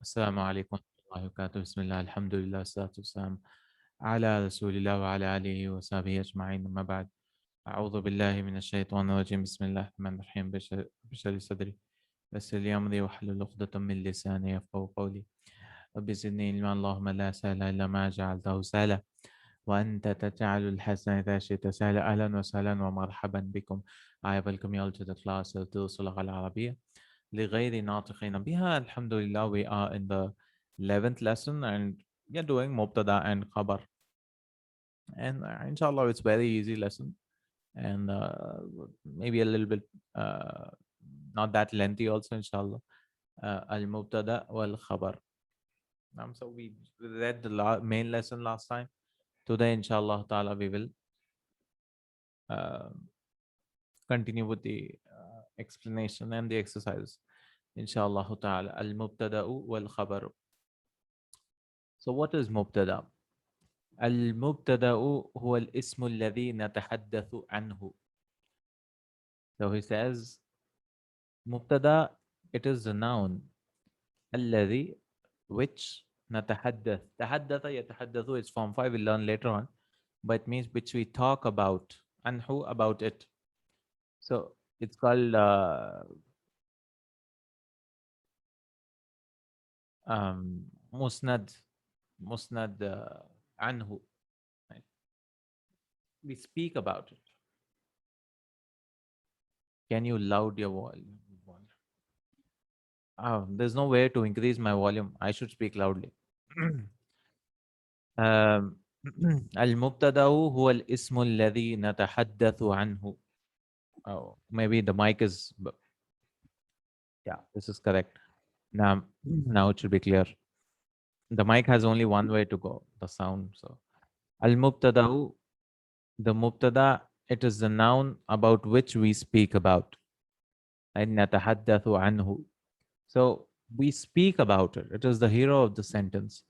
السلام عليكم ورحمة الله وبركاته. بسم الله الحمد لله والصلاة والسلام على رسول الله وعلى آله وصحبه أجمعين. أما بعد، أعوذ بالله من الشيطان الرجيم. بسم الله الرحمن الرحيم. بشر صدري يسر لي أمري واحلل عقدة من لساني يفقهوا قولي. رب زدني علما. اللهم لا سهل إلا ما جعلته سهلا وأنت تجعل الحسن إذا شئت سهلا. أهلا وسهلا ومرحبا بكم. I welcome you all to the class of دروس اللغة العربية لغير ناطقين بها. Alhamdulillah, we are in the 11th lesson and we are doing Mubatada and Khabar. And inshallah, it's very easy lesson and maybe a little bit not that lengthy also, inshallah. Al-Mubatada wal-Khabar. So we read the main lesson last time. Today, inshallah ta'ala, we will continue with the explanation and the exercises. Inshallah ta'ala. Al-Mubtada'u wal-Khabaru. So what is Mubtada? Al-Mubtada'u huwa al-ismu alladhi natahaddathu anhu. So he says, Mubtada, it is the noun. Alladhi, which natahaddath. Tahaddatha yatahaddathu is form 5, we'll learn later on. But it means which we talk about. Anhu, about it. So it's called musnad anhu. Right? We speak about it. Can you loud your volume? There's no way to increase my volume. I should speak loudly. Al-Mubtada'u huwa al-ismu alladhi natahaddathu anhu. Oh, maybe the mic is... Yeah, this is correct. Now it should be clear. The mic has only one way to go, the sound. So, Al-Mubtada'u, the Mubtada, it is the noun about which we speak about. And natahaddathu anhu. So we speak about it. It is the hero of the sentence.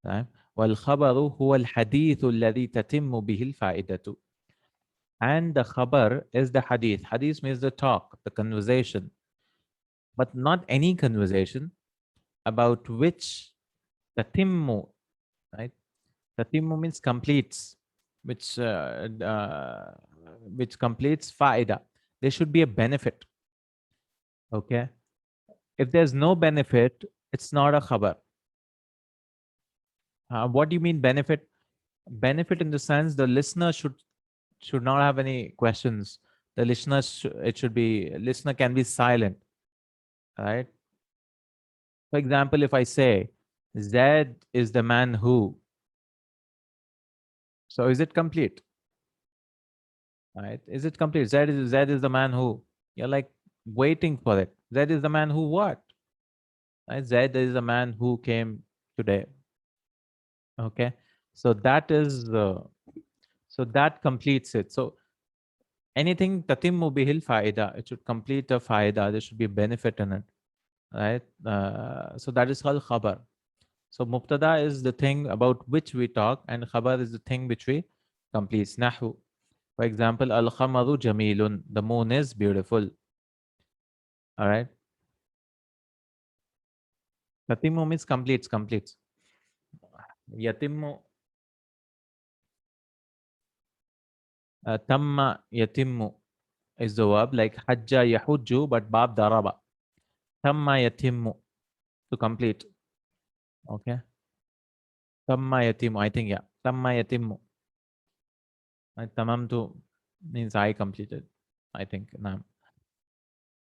وَالْخَبَرُ هُوَ الْحَدِيثُ الَّذِي تَتِمُّ بِهِ الْفَائِدَةُ. And the khabar is the hadith. Hadith means the talk, the conversation. But not any conversation about which tatimmu, right? Tatimmu means completes, which completes faida. There should be a benefit. Okay? If there's no benefit, it's not a khabar. What do you mean benefit? Benefit in the sense the listener should not have any questions. The listener listener can be silent, right? For example, if I say Zaid is the man who, so is it complete? Right? Is it complete? Zaid is the man who. You're like waiting for it. Zaid is the man who what? Right? Zaid is the man who came today. Okay, so that is so that completes it. So anything tatimmu bihil faida, it should complete a faida. There should be a benefit in it, right? So that is called khabar. So mubtada is the thing about which we talk, and khabar is the thing which we complete. Nahu, for example, al khamaru jamilun. The moon is beautiful. All right. Tatimmu means completes. Yatimmu. Tamma yatimmu is the verb, like hajja yahujju, but bab daraba. Tamma yatimmu, to complete. Okay. Tamma yatimmu, I think, yeah. Tamma yatimmu. Tamamtu means I completed, I think. Naam.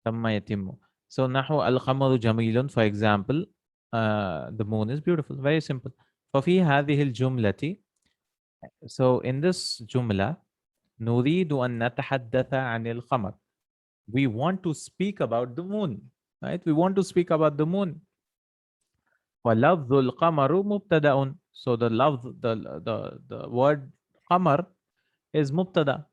Tamma yatimmu. So nahu al-khamaru jamilun, for example, the moon is beautiful. Very simple. ففي هذه الجملة, so in this jumla, نريد أن نتحدث عن القمر. We want to speak about the moon, right? We want to speak about the moon. وَلَفْظُ الْقَمَرُ مُبْتَدَأٌ. So the word qamar is mubtada,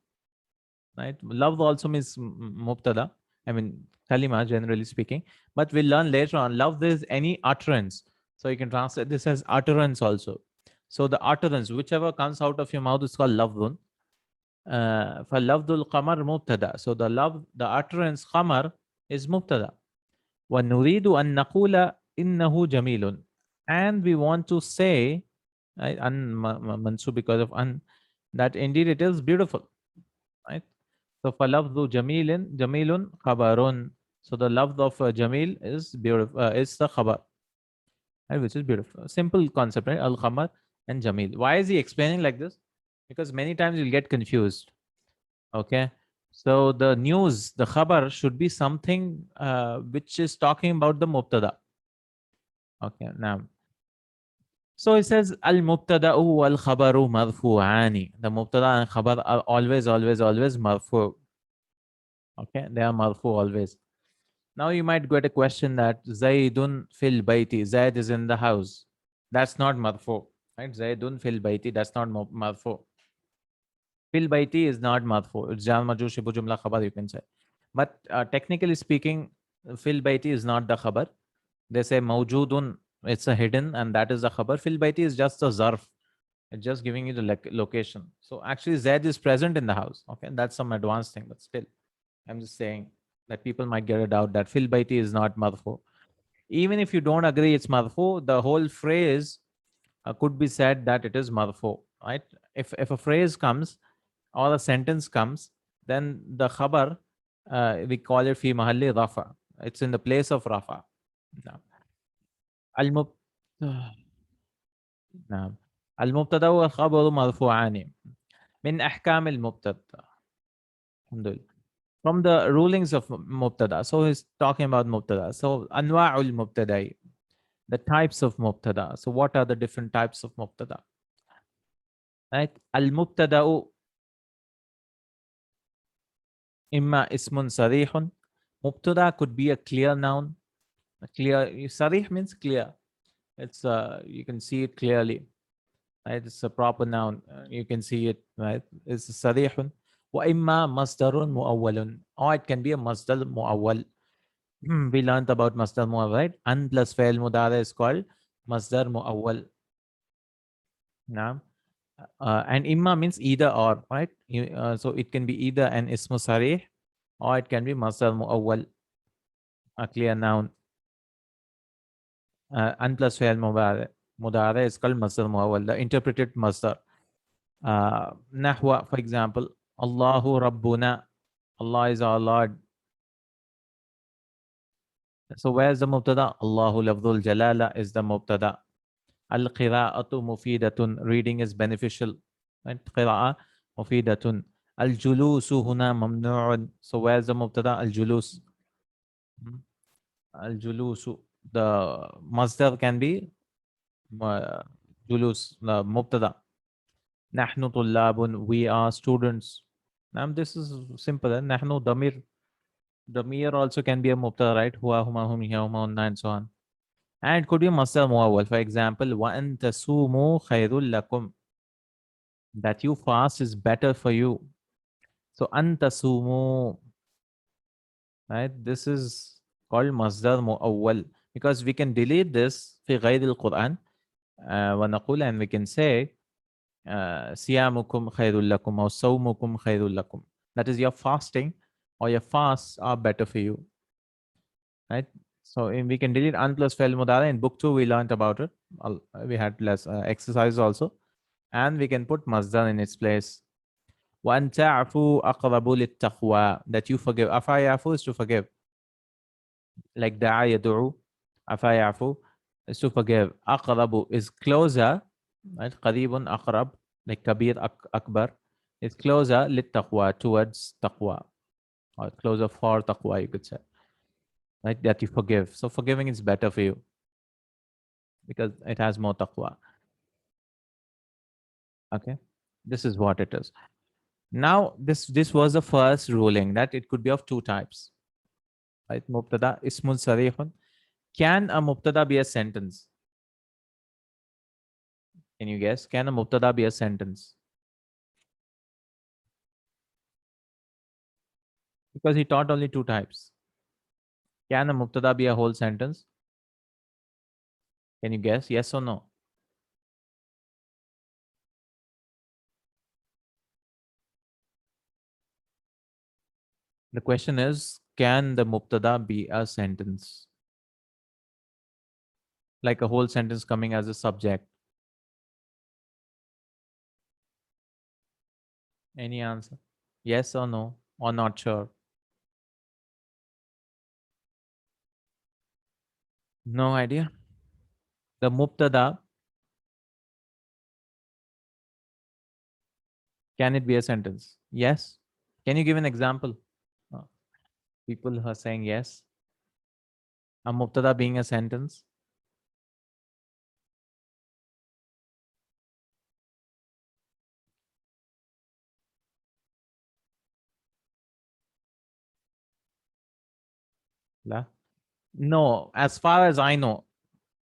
right? Lafz also means mubtada. I mean, kalima, generally speaking. But we'll learn later on. Lafz is any utterance. So you can translate this as utterance also. So the utterance, whichever comes out of your mouth, is called lafzun. فَلَفْظُ الْقَمَرِ مُبْتَدَأ. So the utterance qamar is mubtada. وَنُرِيدُ أَن نَقُولَ innahu jamilun. And we want to say, right, mansub because of an, that indeed it is beautiful, right? So for lafzu jamilun khabarun. So the lafz of jamil is beautiful, is the khabar, right, which is beautiful. Simple concept, right? Al khamar and jamil. Why is he explaining like this? Because many times you'll get confused. Okay. So the news, the khabar should be something which is talking about the mubtada. Okay. Now, so it says al mubtada'u wal khabaru marfu'ani. The mubtada and khabar are always marfu. Okay. They are marfu always. Now you might get a question that Zaidun fil baiti. Zaid is in the house. That's not marfu. Right? Zaidun fil baiti. That's not marfu. Fil baiti is not marfu. It's jar majrur shibu jumla khabar, you can say. But technically speaking, fil baiti is not the khabar. They say mawjudun, it's a hidden, and that is the khabar. Fil baiti is just a zarf. It's just giving you the location. So actually, Zaid is present in the house. Okay, that's some advanced thing, but still, I'm just saying that people might get a doubt that fil baiti is not marfu. Even if you don't agree it's marfu, the whole phrase could be said that it is marfu, right? If a phrase comes or a sentence comes, then the khabar, we call it fi mahalli rafa. It's in the place of rafa. Now, al-mub- نعم. المبتدا والخبر مرفوعان من أحكام المبتدا. الحمد لله. From the rulings of mubtada. So he's talking about mubtada. So anwa'ul mubtada, the types of mubtada. So what are the different types of mubtada? Right? Al-mubtada'u imma ismun sarihun. Mubtada could be a clear noun. A clear, sarih means clear. It's you can see it clearly. Right? It's a proper noun. You can see it, right? It's sarihun. Wa imma masdarun muawwalun. Or it can be a masdar muawwal. We learned about masdar muawwal, right? An plus fa'il mudara is called masdar muawwal. Naam. And imma means either or, right? So it can be either an ismu sarih or it can be masdar muawwal, a clear noun. An plus fa'il mudara is called masdar muawwal, the interpreted masdar. Nahwa, for example, Allahu Rabbuna, Allah is our Lord. So where's the mubtada? Allahu lafdhul jalala is the mubtada. Al-qira'atu mufidatun, reading is beneficial. Right? Qira'a mufidatun. Al-julusu huna mamnu'un. So where's the mubtada? Al-julus. Al-julusu. The masdar can be uh, julus, the mubtada. Nahnu tullabun, we are students. Now this is simple. Nahnu damir. Damir also can be a mubtada, right? Huwa, huma, hum, hiya, huma, hunna, and so on. And it could be a masdar muawwal. For example, wa an tasumu khairul lakum. That you fast is better for you. So an tasumu, right? This is called masdar muawwal because we can delete this fi ghayr al-Quran wa naqul, and we can say siyamukum khairul lakum or sawmukum khairul lakum. That is, your fasting or your fasts are better for you, right? So we can delete an plus fa'il mudara. In book 2 we learned about it. We had less exercise also, and we can put masdar in its place. وَأَن تَعْفُوا أَقْرَبُ لِلتَّقْوَى, that you forgive. Afa yafu is to forgive. Like da'a yadu'u. Afa yafu is to forgive. Aqrabu is closer. Right? Qaribun aqrab. Like kabir akbar. It's closer littaqwa, towards taqwa. Or closer for taqwa, you could say. Right? That you forgive. So forgiving is better for you because it has more taqwa. Okay? This is what it is. Now, this was the first ruling that it could be of two types. Right? Mubtada ismun sarihun. Can a mubtada be a sentence? Can you guess? Can a mubtada be a sentence? Because he taught only two types. Can a mubtada be a whole sentence? Can you guess? Yes or no? The question is, can the mubtada be a sentence? Like a whole sentence coming as a subject. Any answer? Yes or no? Or not sure? No idea. The mubtada, can it be a sentence? Yes. Can you give an example? Uh, People are saying yes. A mubtada being a sentence. La? No, as far as I know,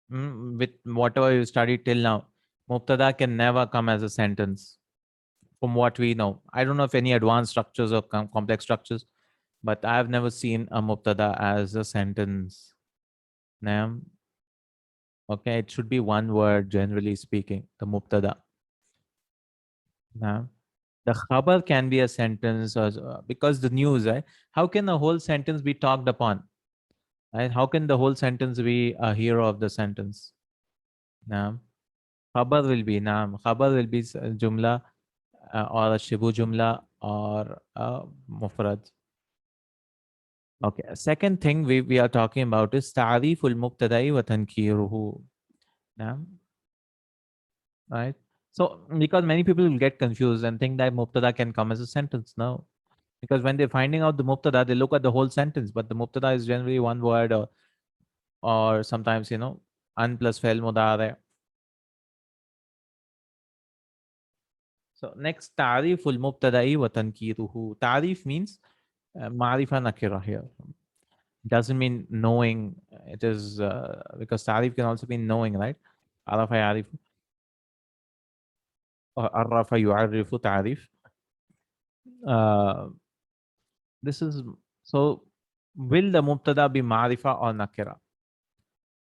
with whatever you studied till now, mubtada can never come as a sentence. From what we know, I don't know if any advanced structures or complex structures, but I have never seen a mubtada as a sentence. Naam. Okay, it should be one word, generally speaking, the mubtada. Naam. The khabar can be a sentence or, because the news, right? How can a whole sentence be talked upon? Right? How can the whole sentence be a hero of the sentence? Naam. Khabar will be naam. Khabar will be jumla or a shibu jumla or a mufrad. Okay. Second thing we are talking about is ta'riful mubtada'i wa tankiruhu. Naam. Right? So because many people will get confused and think that mubtada can come as a sentence. No. Because when they're finding out the mubtada, they look at the whole sentence, but the mubtada is generally one word or sometimes, an plus fail mudare. So next, ta'riful mubtada'i wa tankiruhu. Ta'rif means ma'rifa nakira here. Doesn't mean knowing. It is because ta'rif can also mean knowing, right? Arafa ya'rifu or arrafa yu'arrifu ta'rif. Uh, this is so. Will the mubtada be ma'rifa or nakira?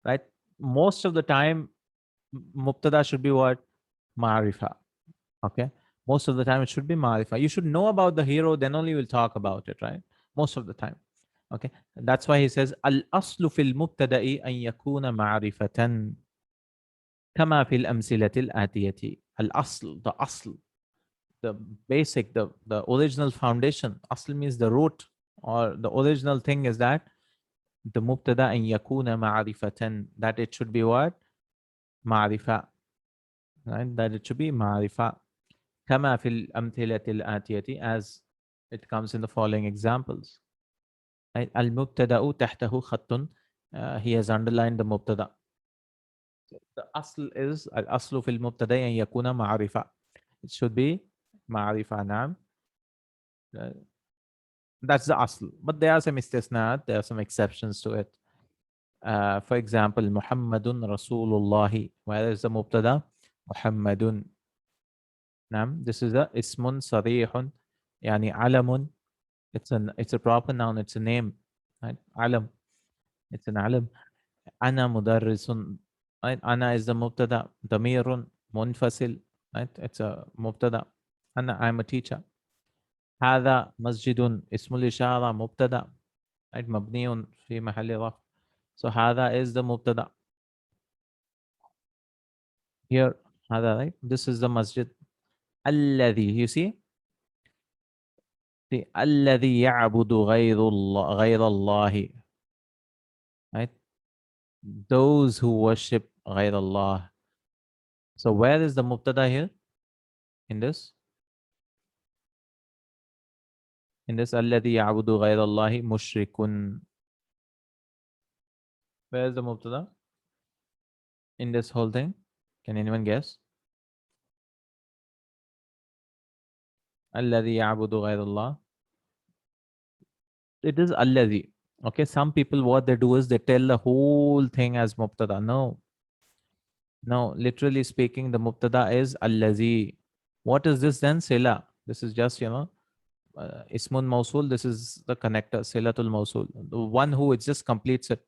Right? Most of the time, mubtada should be what? Ma'rifa. Okay. Most of the time, it should be ma'rifa. You should know about the hero, then only we'll talk about it, right? Most of the time. Okay. That's why he says, Al aslu fil mubtada'i an yakuna ma'rifatan kama fil amsilatil atiyati. Al asl, the asl, the basic, the original foundation. Asl means the root or the original thing is that the mubtada an yakuna ma'rifatan, that it should be what? Ma'rifa. Right? That it should be ma'rifa. كما في الأمثلة الآتية, as it comes in the following examples. Right? المبتدأ تحته خط. He has underlined the مبتدأ. The أصل is الأصل في المبتدأ أن يكون معرفة. It should be معرفة. نعم. Uh, That's the أصل. But there are some استثناءات. There are some exceptions to it. For example, محمد رسول الله. Where is the مبتدأ? محمد. نعم. This is a اسم صريح. يعني علم. It's a proper noun. It's a name. Right? Alam. It's an alam. Ana mudarrisun. Right? Ana is the mubtada. Damirun munfasil. Right? It's a mubtada. Ana, I'm a teacher. هذا مسجد اسم الإشارة مبتدأ. Right? مبني في محل رفع. So هذا is the mubtada. Here, هذا, right? This is the masjid. الذي, you see? The الذي يعبد غير الله. Right? Those who worship غير Allah. So where is the mubtada here? In this? In this الذي يعبد غير الله مشرك. Where is the mubtada? In this whole thing? Can anyone guess? الذي يعبد غير الله. It is الذي. Okay, some people what they do is they tell the whole thing as mubtada. No. No, literally speaking, the mubtada is الذي. What is this then? Sila. This is just, ismun mausul. This is the connector, silatul mausul. The one who it just completes it.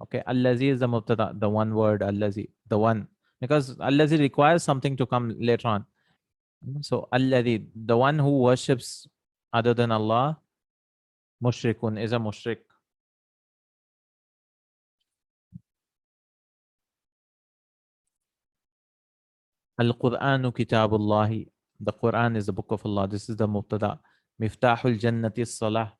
Okay, allazi is the mubtada, the one word, allazi, the one. Because allazi requires something to come later on. So allazi, the one who worships other than Allah, mushrikun is a mushrik. Al-Qur'anu Kitabullahi. The Quran is the book of Allah. This is the Mubtada. Miftahul Jannati Salah.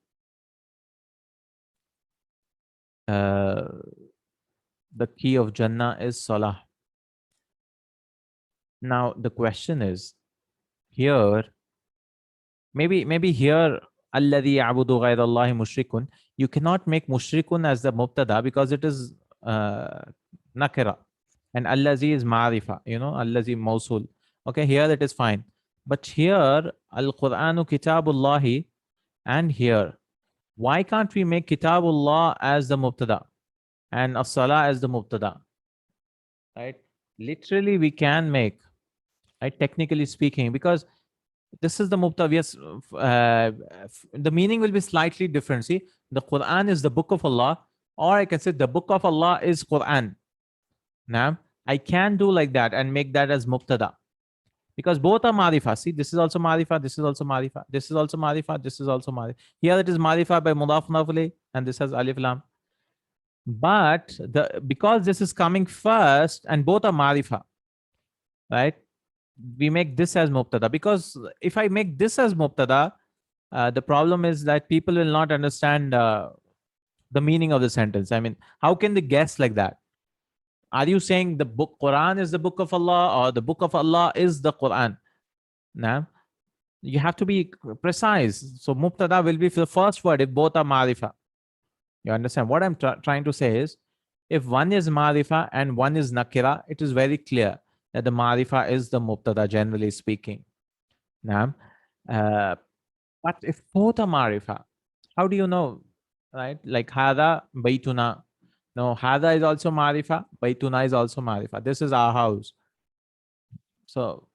The key of Jannah is Salah. Now the question is here, maybe here, Alladhi Abudu Ghayrallahi Mushrikun. You cannot make Mushrikun as the Mubtada because it is Nakira. And Allazi is Ma'rifa, Allazi Mawsul. Okay, here it is fine. But here, Al-Qur'anu Kitabullahi, and here, why can't we make Kitabullah as the Mubtada and As-Salah as the Mubtada? Right? Literally, we can make, right? Technically speaking, because this is the Mubtada. Yes, the meaning will be slightly different. See, the Quran is the book of Allah, or I can say the book of Allah is Quran. Now, I can do like that and make that as Mubtada. Because both are Marifa. See, this is also Marifa, this is also Marifa, this is also Marifa, this is also Marifa. Here it is Marifa by Mudaf Nafli, and this has Alif Lam. But because this is coming first and both are Marifa, right? We make this as Mubtada. Because if I make this as Mubtada, the problem is that people will not understand the meaning of the sentence. I mean, how can they guess like that? Are you saying the book Quran is the book of Allah, or the book of Allah is the Quran? Now, you have to be precise. So Mubtada will be for the first word if both are Marifa. You understand? What I'm trying to say is, if one is Marifa and one is Nakira, it is very clear that the Marifa is the Mubtada, generally speaking. Now, but if both are Marifa, how do you know? Right? Like Hada, Baytuna. No, Hada is also Marifa. Baytuna is also Marifa. This is our house. So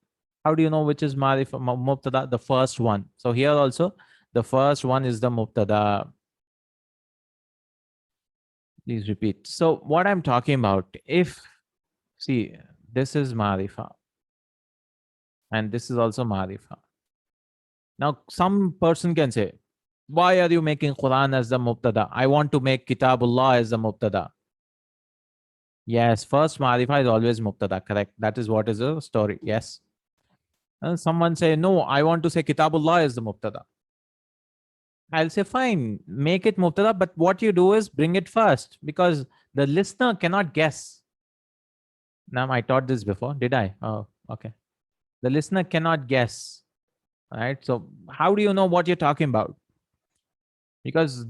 how do you know which is Marifa, Mubtada? The first one. So here also, the first one is the Mubtada. Please repeat. So what I'm talking about, if, see, this is Marifa. And this is also Marifa. Now, some person can say, why are you making Quran as the Mubtada? I want to make Kitabullah as the Mubtada. Yes, first Marifa is always Mubtada, correct? That is what is the story. Yes. And someone say, no, I want to say Kitabullah is the Mubtada. I'll say, fine, make it Mubtada, but what you do is bring it first, because the listener cannot guess. Now, I taught this before, did I? Oh, okay. The listener cannot guess, right? So how do you know what you're talking about? Because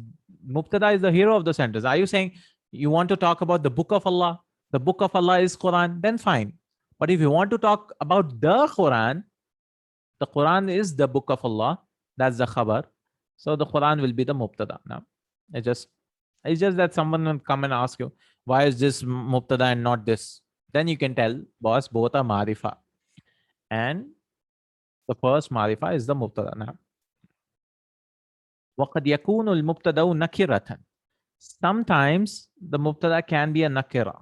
Mubtada is the hero of the sentence. Are you saying you want to talk about the book of Allah? The book of Allah is Quran, then fine. But if you want to talk about the Quran is the book of Allah. That's the Khabar. So the Quran will be the Mubtada. Now, it's just that someone will come and ask you, why is this Mubtada and not this? Then you can tell, boss, both are Marifa. And the first Marifa is the Mubtada. Now, وَقَدْ يَكُونُ الْمُبْتَدَوْ نَكِرَةً. Sometimes the Mubtada can be a Nakira.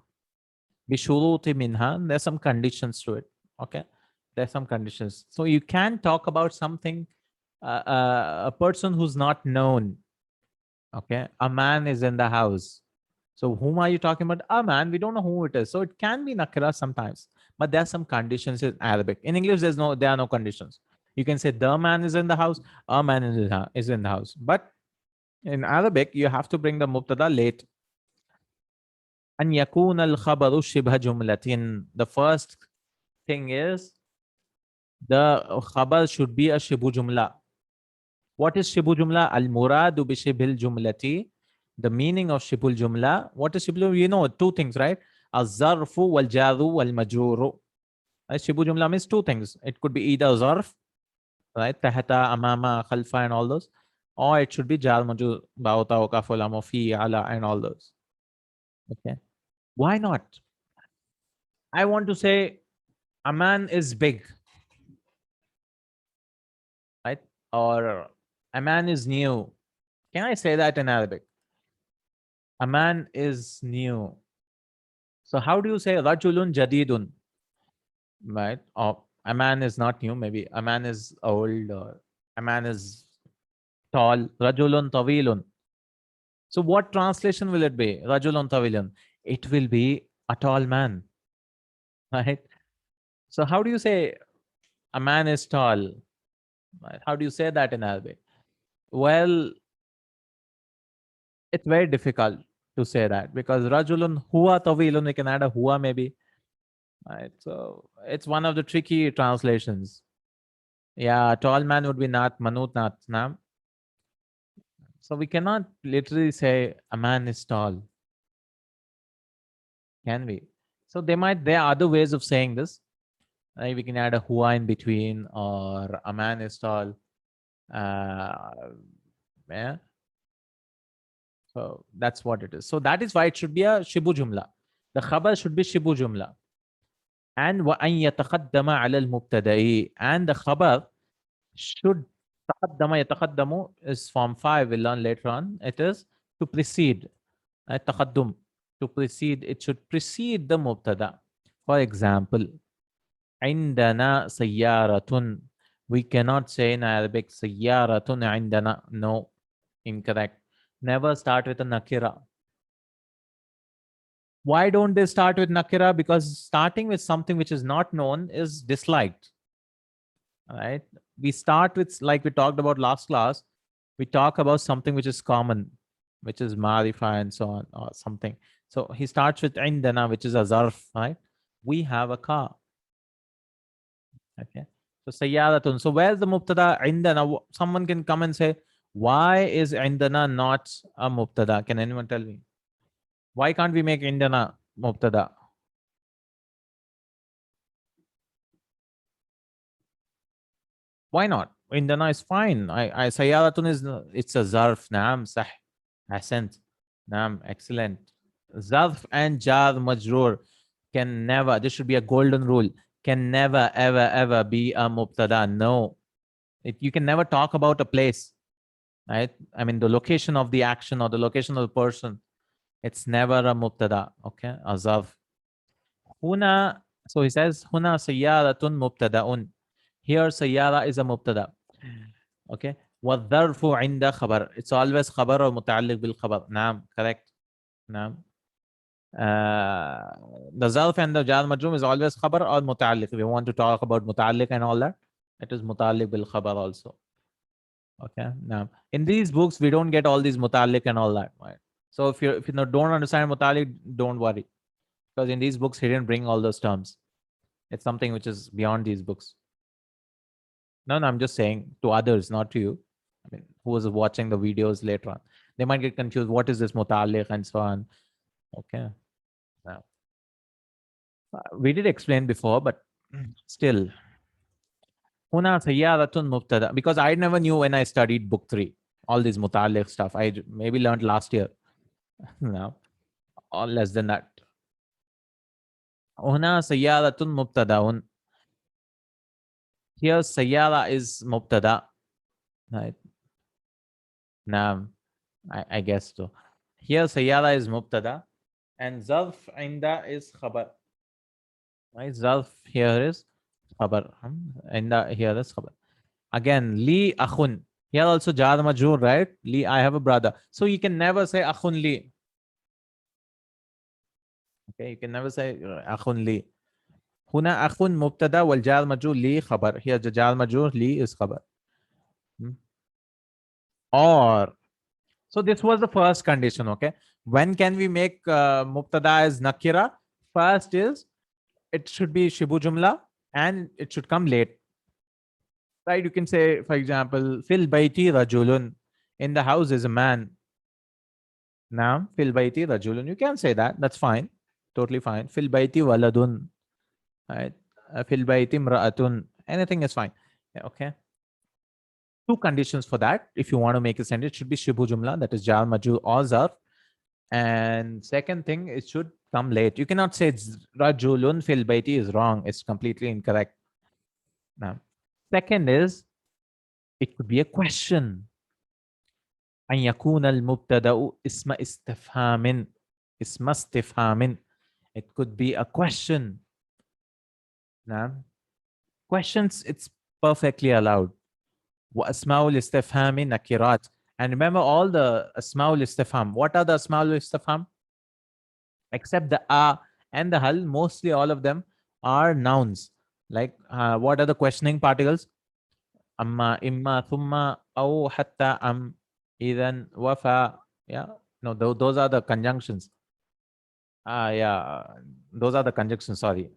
بِشُرُوطِ مِنْهَا. There's some conditions to it. Okay? There's some conditions. So you can talk about something, a person who's not known. Okay? A man is in the house. So whom are you talking about? A man. We don't know who it is. So it can be Nakira sometimes. But there are some conditions in Arabic. In English, there are no conditions. You can say the man is in the house, a man is in the house. But in Arabic, you have to bring the Mubtada late. أن يكون الخبر شبه جملة. The first thing is, the khabar should be a shibu jumla. What is shibu jumla? Al muradu bi shibil jumlati. The meaning of shibul jumla. What is shibul? You know, two things, right? Az-zarfu wal jaru wal majruru. Shibu jumla means two things. It could be either zarf, right? Tahta, amama, khalfa, and all those. Or it should be jar majrur, ba'uta, waqaf, lam, fi, ala, and all those. Okay. Why not? I want to say a man is big, right? Or a man is new. Can I say that in Arabic? A man is new. So how do you say rajulun jadidun? Right? Or a man is not new. Maybe a man is old, or a man is tall. Rajulun tawilun. So what translation will it be? Rajulun tawilun. It will be a tall man. Right? So how do you say a man is tall? Right? How do you say that in Arabic? Well, it's very difficult to say that because rajulun huwa tawilun, we can add a huwa maybe. Right? So it's one of the tricky translations. Yeah, tall man would be not manut not nam. So we cannot literally say a man is tall, can we? So there are other ways of saying this. Right? We can add a huwa in between, or a man is tall. Uh, yeah. So that's what it is. So that is why it should be a shibu jumla. The khabar should be shibu jumla. And وأن يتقدم على المبتدأ, and the khabar should تقدم يتقدم is form 5, we'll learn later on. It is to precede. تقدم, to precede, it should precede the mubtada. For example, عندنا سيارة. We cannot say in Arabic سيارة عندنا. No, incorrect. Never start with a nakira. Why don't they start with nakira? Because starting with something which is not known is disliked. Right? We start with, like we talked about last class, we talk about something which is common, which is marifa and so on, or something. So he starts with indana, which is a zarf, right? We have a car. Okay. So sayyadatun. So where's the mubtada indana? Someone can come and say, why is indana not a mubtada? Can anyone tell me? Why can't we make indana mubtada? Why not? Indana is fine. I sayyadatun is, it's a zarf. Naam, sah. Ahsant. Naam, excellent. Zarf and jar majroor can never, this should be a golden rule, can never, ever, ever be a mubtada. No. You can never talk about a place, right? I mean, the location of the action or the location of the person. It's never a mubtada. Okay. A zarf. Huna, so he says, Huna sayyaratun mubtada'un. Here, sayyara is a mubtada. Okay. والظرف عند خبر. It's always خبر or متعلق بالخبر. نعم. Correct. نعم. The zarf and the jar majroom is always khabar or muta'alliq. If you want to talk about muta'alliq and all that, it is muta'alliq bil khabar also. Okay. Now, in these books, we don't get all these muta'alliq and all that. Right? So if you don't understand muta'alliq, don't worry, because in these books, he didn't bring all those terms. It's something which is beyond these books. No, I'm just saying to others, not to you. I mean, who was watching the videos later on, they might get confused. What is this muta'alliq and so on? Okay. Now, we did explain before, but still, Huna sayyaratun mubtada. Because I never knew when I studied book 3, all this muta'alliq stuff. I maybe learned last year. No, or less than that. Huna sayyaratun mubtadaun. Here sayyara is mubtada. Right? Now, I guess so. Here sayyara is mubtada and zarf inda is khabar. Right? Zarf here is khabar. Inda here is khabar. Again, li akhun. Here also jar majroor, right? Li, I have a brother. So you can never say akhun li. Okay, you can never say akhun li. Huna akhun mubtada wal jar majroor li khabar. Here the jar majroor li is khabar. Or, so this was the first condition, okay? When can we make mubtada as nakira? First is, it should be shibu jumla and it should come late. Right? You can say, for example, fil baiti rajulun. In the house is a man. Now, fil baiti rajulun. You can say that. That's fine. Totally fine. Fil baiti waladun. Right? Fil baiti imra'atun. Anything is fine. Yeah, okay. Two conditions for that. If you want to make a sentence, it should be shibu jumla, that is jar majrur or zarf. And second thing, it should come late. You cannot say rajulun fil baiti is wrong. It's completely incorrect. Now, second is, it could be a question. أن يكون المبتدأ اسم استفهام. اسم استفهام. It could be a question. Now, questions, it's perfectly allowed. وأسماء الاستفهام نكرات. And remember all the أسماء الاستفهام. What are the أسماء الاستفهام? Except the a and the hal, mostly all of them are nouns. Like, what are the questioning particles? Amma, imma, thumma, aw, hatta, idan, wafa. Yeah. No, those are the conjunctions. Yeah. Those are the conjunctions. Sorry.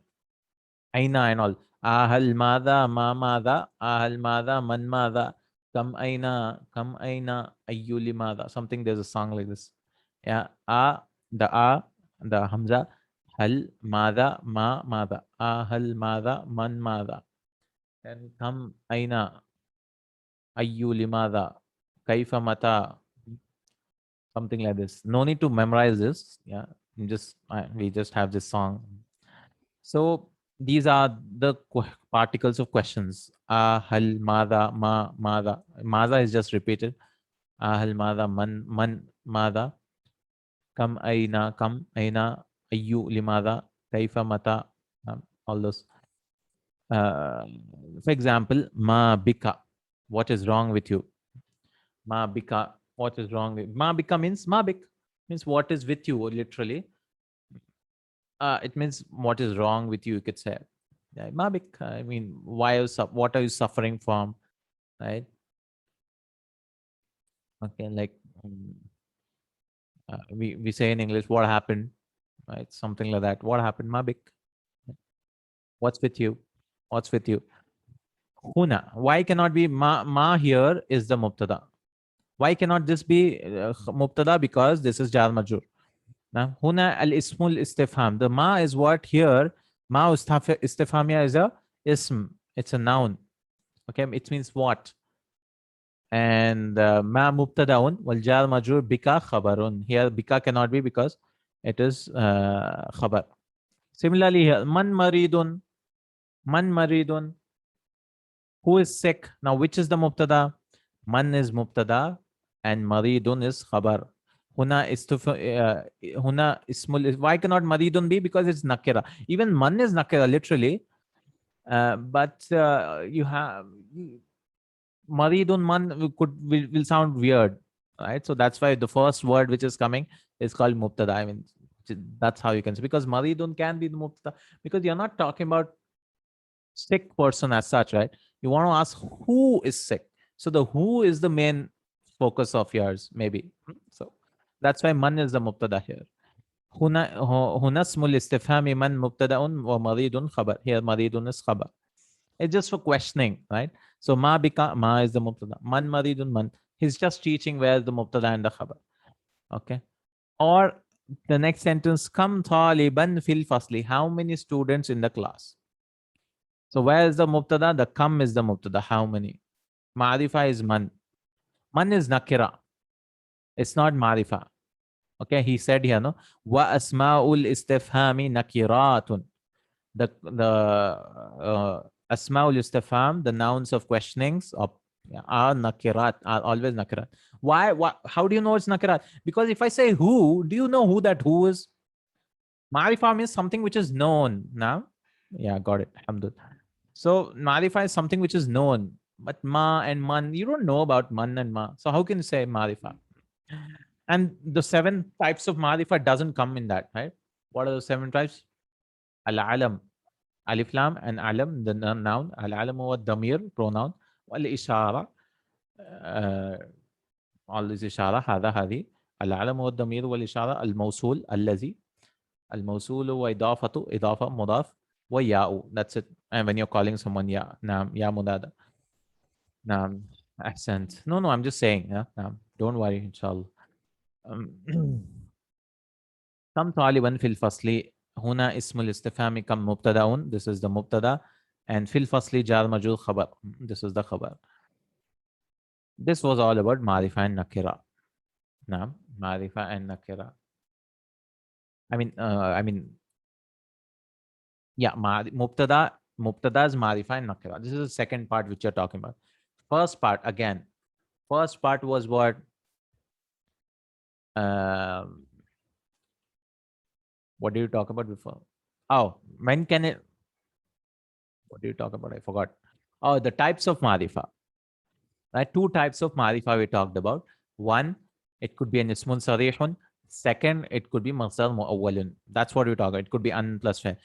Aina and all. Ahal mada, ma mada, ahal mada, man mada, kam aina, ayyuli mada. Something, there's a song like this. Yeah. The hamza, hal mada, ma mada, ahal mada, man mada, and kam aina, ayyuli mada, kaifa mata, something like this. No need to memorize this. Yeah. We just have this song. So these are the particles of questions. Hal, mada, mada. Mada is just repeated. Hal, mada, man, mada. Kam, aina, ayyu, limada, kaifa, mata. All those. Uh, for example, ma bika. What is wrong with you? Ma bika. What is wrong with ma bika means ma bik means what is with you literally. It means what is wrong with you, you could say. Yeah, Mabik, I mean, what are you suffering from, right? Okay, like we say in English, what happened, right? Something like that. What happened, Mabik? What's with you? What's with you? Huna. Why cannot be ma here is the mubtada? Why cannot this be mubtada? Because this is jar majrur. Now, huna al ismul istifham. The ma is what here? Ma istifhamia is a ism. It's a noun. Okay, it means what? And ma mubtadaun wal jar majrur bika khabarun. Here bika cannot be because it is khabar. Similarly here, man maridun, who is sick? Now which is the mubtada? Man is mubtada and maridun is khabar. Huna ismul. Why cannot maridun be? Because it's nakira. Even man is nakira literally, but you have maridun man will sound weird, right? So that's why the first word which is coming is called mubtada. I mean, that's how you can say, because maridun can be the mubtada, because you're not talking about sick person as such, right? You want to ask who is sick. So the who is the main focus of yours, maybe. So that's why man is the mubtada here. هنا اسم الاستفهام من مبتدأ ومريض خبر. Here مريض is khabar. It's just for questioning, right? So ma is the mubtada. Man maridun man. He's just teaching where the mubtada and the khabar. Okay. Or the next sentence, kam taliban fil fasli. How many students in the class? So where is the mubtada? The kam is the mubtada. How many? Ma'rifa is man. Man is nakira. It's not ma'rifa. Okay. He said here, no? Wa asma'ul istifhami nakiratun. The asmaul istifham, the nouns of questionings are nakirat, are always nakirat. Why? How do you know it's nakirat? Because if I say who, do you know who that who is? Marifa means something which is known. Now, yeah, got it. Alhamdulillah. So marifa is something which is known, but ma and man, you don't know about man and ma. So how can you say marifa? And the 7 types of marifa doesn't come in that, right? What are the 7 types? Al-alam, alif lam and alam, the noun. Al-alam wa damir, pronoun. Wal-ishara, uh, all this ishara, hada, hadi. Al-alam wa damir wal-ishara, al-mawsul, allazi. Al-mawsul wa idafatu, idafa, mudaf. Wa ya'u. That's it. And when you're calling someone ya, naam, ya mudada. Naam, accent. No, I'm just saying. Yeah, naam. Don't worry, inshallah. Kam taliban fil fasli. Huna ismul istifhami kam mubtadaun. This is the mubtada. And fil fasli jar majul khabar. This is the khabar. This was all about marifa and nakira. Naam, marifa and nakira. Yeah, mubtada is marifa and nakira. This is the second part which you're talking about. First part, again, first part was what? What did you talk about before? Oh, when can it? What did you talk about? I forgot. Oh, the types of marifa. Right, 2 types of marifa we talked about. One, it could be an ismun sarihun. Second, it could be masdar muawwalun. That's what we talked about. It could be an plus fi'l.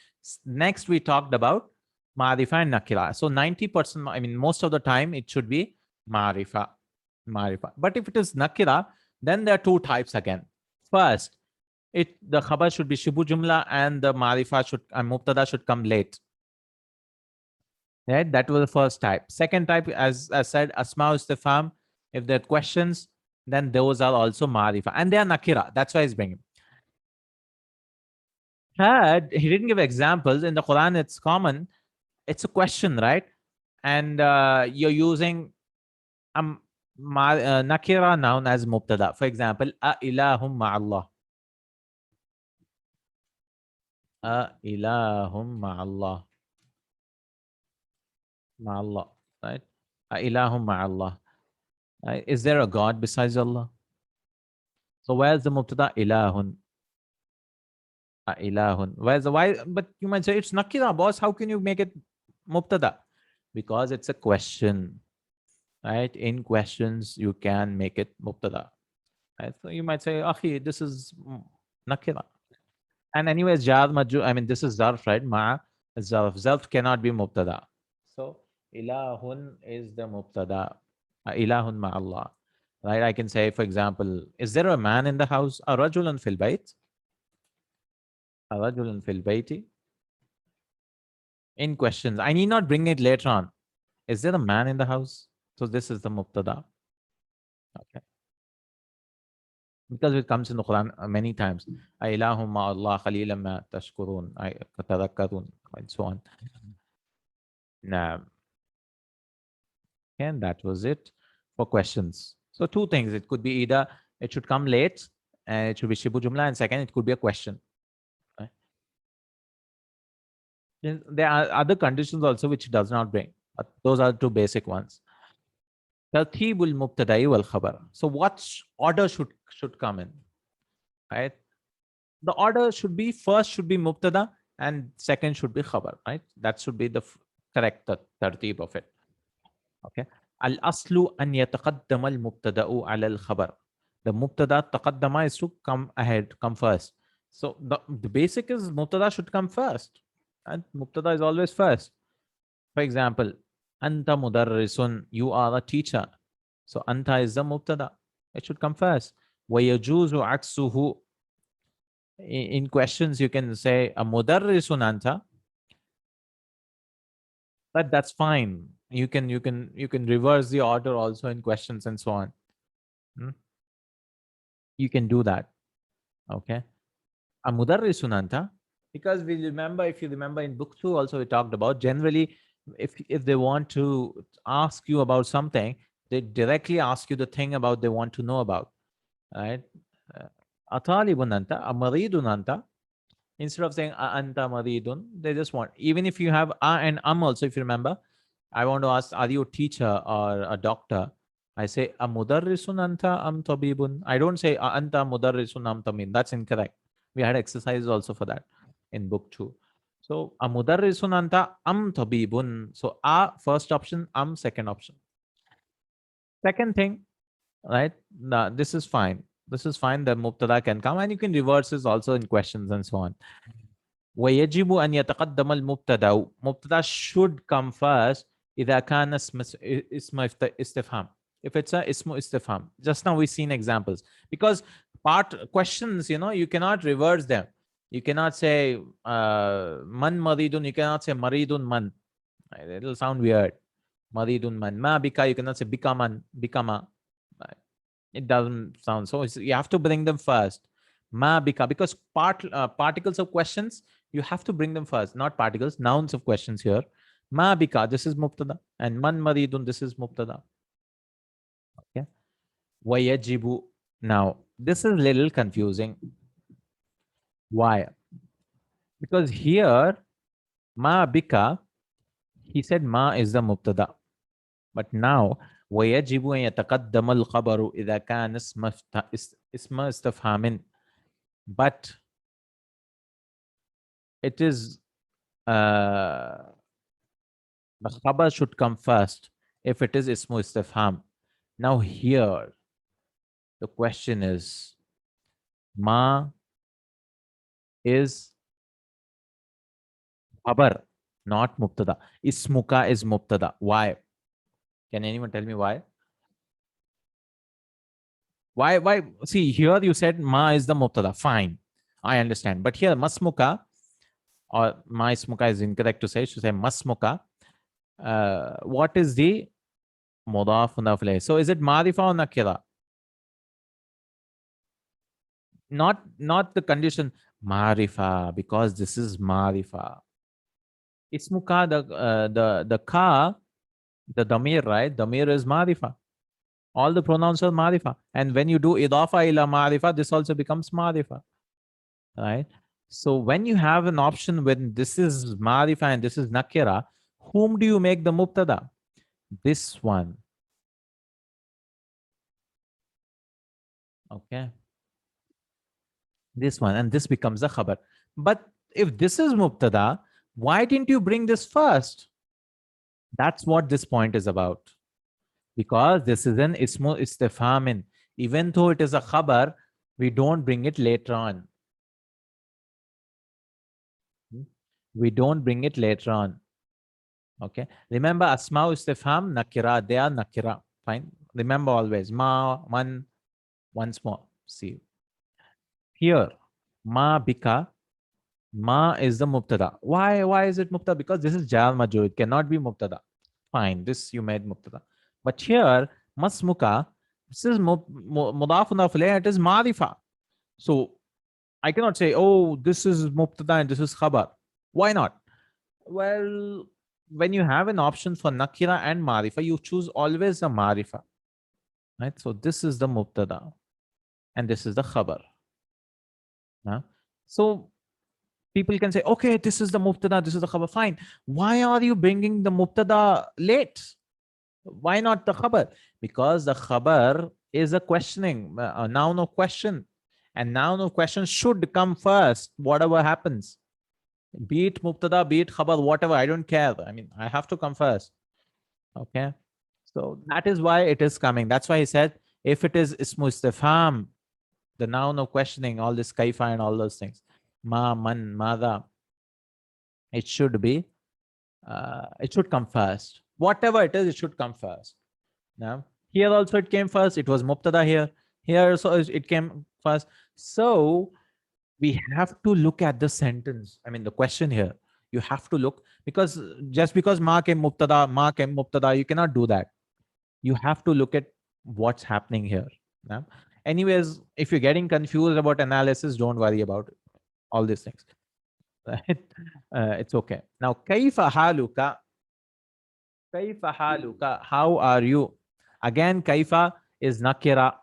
Next, we talked about Ma'rifa and nakira. So 90%, I mean, most of the time it should be ma'rifa. Ma'rifa. But if it is nakira, then there are two types again. First, the khabar should be shibu jumla and the ma'rifa should, mubtada should come late. Right? That was the first type. Second type, as I said, asma istifham. If there are questions, then those are also ma'rifa. And they are nakira. That's why he's bringing. Third, he didn't give examples. In the Quran, it's common. It's a question, right? And you're using nakira noun as mubtada. For example, a ilahum ma'allah. A ilahum ma'allah. Ma'allah, right? A ilahum ma'allah. Right? Is there a God besides Allah? So where's the mubtada? Ilahun. A ilahun. Where's the why? But you might say it's nakira, boss. How can you make it mubtada? Because it's a question. Right? In questions, you can make it mubtada. Right? So you might say, Akhi, this is nakira. And anyways, jar majru, I mean, this is zarf, right? Ma zarf. Zarf cannot be mubtada. So ilahun is the mubtada. Ilahun ma'allah. Right? I can say, for example, is there a man in the house? A rajulun fil bayt? A rajulun fil bayti? In questions. I need not bring it later on. Is there a man in the house? So this is the mubtada. Okay. Because it comes in the Quran many times. Ilahumma Allah khalilan ma tashkurun, tatadakkarun, and so on. Now, and that was it for questions. So two things. It could be either it should come late and it should be shibu jumla, and second, it could be a question. Right? There are other conditions also which it does not bring. But those are the two basic ones. Tartibul mubtada'i wal khabar. So what order should come in? Right? The order should be first should be mubtada and second should be khabar, right? That should be the correct tartib of it. Okay. Al aslu an yataqaddama al mubtada'u ala al khabar. The mubtada taqaddama is to come ahead, come first. So the basic is mubtada should come first, and mubtada is always first. For example, anta mudarrisun, you are a teacher. So anta is the mubtada. It should come first. وَيَجُوزُ عَكْسُهُ. In questions, you can say a mudarrisun anta, but that's fine. You can reverse the order also in questions and so on. You can do that. Okay. A mudarrisun anta, because we remember, if you remember in book 2 also we talked about generally if they want to ask you about something, they directly ask you the thing about they want to know about, right? Atalibun anta, amaridun anta. Instead of saying anta maridun, they just want, even if you have and also, if you remember, I want to ask, are you a teacher or a doctor? I say a mudarrisun anta am tabibun. I don't say anta mudarrisun am tabibun. That's incorrect. We had exercises also for that in book 2. So a mudarrisun anta am tabibun. So a first option, second option. Second thing, right? Now, this is fine. This is fine. The mubtada can come and you can reverse this also in questions and so on. وَيَجِبُ أَنْ يَتَقَدَّمَ الْمُبْتَدَى. Mubtada should come first إِذَا كَانَ اسم istifham. If it's a ismu istifham. Just now we've seen examples. Because questions, you cannot reverse them. You cannot say man maridun, you cannot say maridun man. It'll sound weird. Maridun man. Ma bika, you cannot say bika man, bikama. It doesn't sound so. You have to bring them first. Ma bika, because particles of questions, you have to bring them first, not particles, nouns of questions here. Ma bika, this is mubtada, and man maridun, this is mubtada. Okay. Wayajibu. Now, this is a little confusing. Why? Because here, ma bika, he said ma is the mubtada. But now, ويجب أن يتقدم الخبر إذا كان اسم استفهام. But it is the khabar should come first if it is ismu istifham. Now here, the question is, ma is khabar. not mubtada. Ismuka is mubtada. Why? Can anyone tell me why? Why? See, here you said ma is the mubtada. Fine. I understand. But here masmuka or ma ismuka is incorrect to say. You should say masmuka. What is the mudaf mudaf ilayh? So is it marifa or nakira? Not the condition marifa, because this is marifa. Ismuka, the ka, the damir, right? Damir is marifa. All the pronouns are marifa. And when you do idafa ila marifa, this also becomes marifa, right? So when you have an option when this is marifa and this is nakira, whom do you make the mubtada? This one. Okay. This one. And this becomes the khabar. But if this is mubtada, why didn't you bring this first? That's what this point is about. Because this is an ismu istifhamin. Even though it is a khabar, we don't bring it later on. We don't bring it later on. Okay. Remember, asma istifham, nakira, they are nakira. Fine. Remember always. Ma, man, once more. See. Here, ma bika, ma is the mubtada. Why is it mubtada? Because this is jar majrur. It cannot be mubtada. Fine. This you made mubtada. But here, masmuka, this is mudafun ilayh, it is marifa. So I cannot say, oh, this is mubtada and this is khabar. Why not? Well, when you have an option for nakira and marifa, you choose always the marifa. Right? So this is the mubtada and this is the khabar. So people can say, okay, this is the mubtada, this is the khabar. Fine. Why are you bringing the mubtada late? Why not the khabar? Because the khabar is a questioning, a noun of question. And noun of question should come first, whatever happens. Be it mubtada, be it khabar, whatever, I don't care. I mean, I have to come first. Okay. So that is why it is coming. That's why he said, if it is ismu istifham, the noun of questioning, all this kaifa and all those things, ma, man, mada, it should be, it should come first. Whatever it is, it should come first. Now, here also it came first. It was mubtada here. Here also it came first. So we have to look at the sentence. I mean, the question here. You have to look, because just because ma came mubtada, you cannot do that. You have to look at what's happening here. Yeah? Anyways, if you're getting confused about analysis, don't worry about it. All these things. Right? It's okay. Now, kaifa haluka? Kaifa haluka? How are you? Again, kaifa is nakira,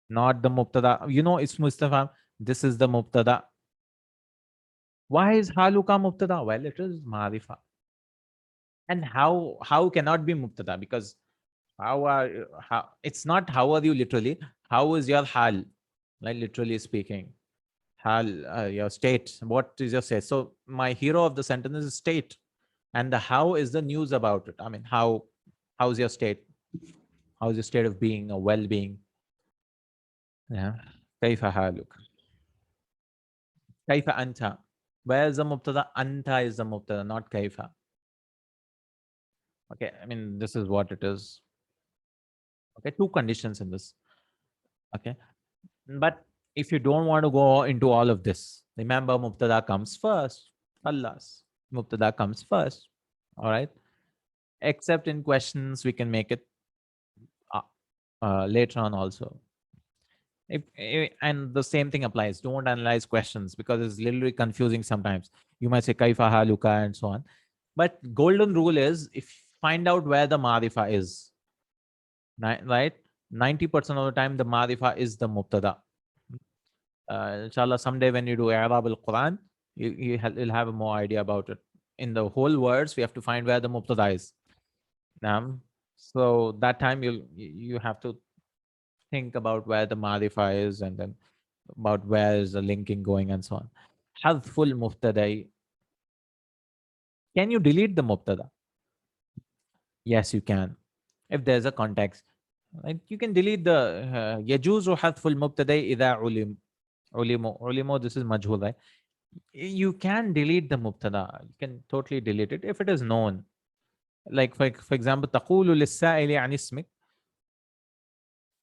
not the mubtada. You know, it's mustafam. This is the mubtada. Why is haluka mubtada? Well, it is marifa. And how cannot be mubtada? Because how it's not how are you literally. How is your hal? Like literally speaking. Hal, your state. What is your state? So my hero of the sentence is state. And the how is the news about it. I mean, how's your state? How's your state of being or well-being? Yeah. Kaifa haluk? Kaifa anta? Where is the mubtada? Anta is the mubtada, not kaifa. Okay, I mean, this is what it is. Okay, two conditions in this. Okay, but if you don't want to go into all of this, remember mubtada comes first. Allah's mubtada comes first. All right. Except in questions, we can make it later on also. And the same thing applies. Don't analyze questions because it's literally confusing sometimes. You might say kaifa haluka and so on. But golden rule is if find out where the marifa is. Right? 90% of the time the marifa is the mubtada. Inshallah, someday when you do I'rab al-Quran, you'll have a more idea about it. In the whole words, we have to find where the mubtada is. So that time you have to think about where the marifa is and then about where is the linking going and so on. Hadful mubtada. Can you delete the mubtada? Yes, you can. If there's a context, right? You can delete the yajuzu hadful mubtada idha ulim. Ulimo, this is majhul, right? You can delete the mubtada. You can totally delete it if it is known. Like for example, تقول للسائل عن اسمك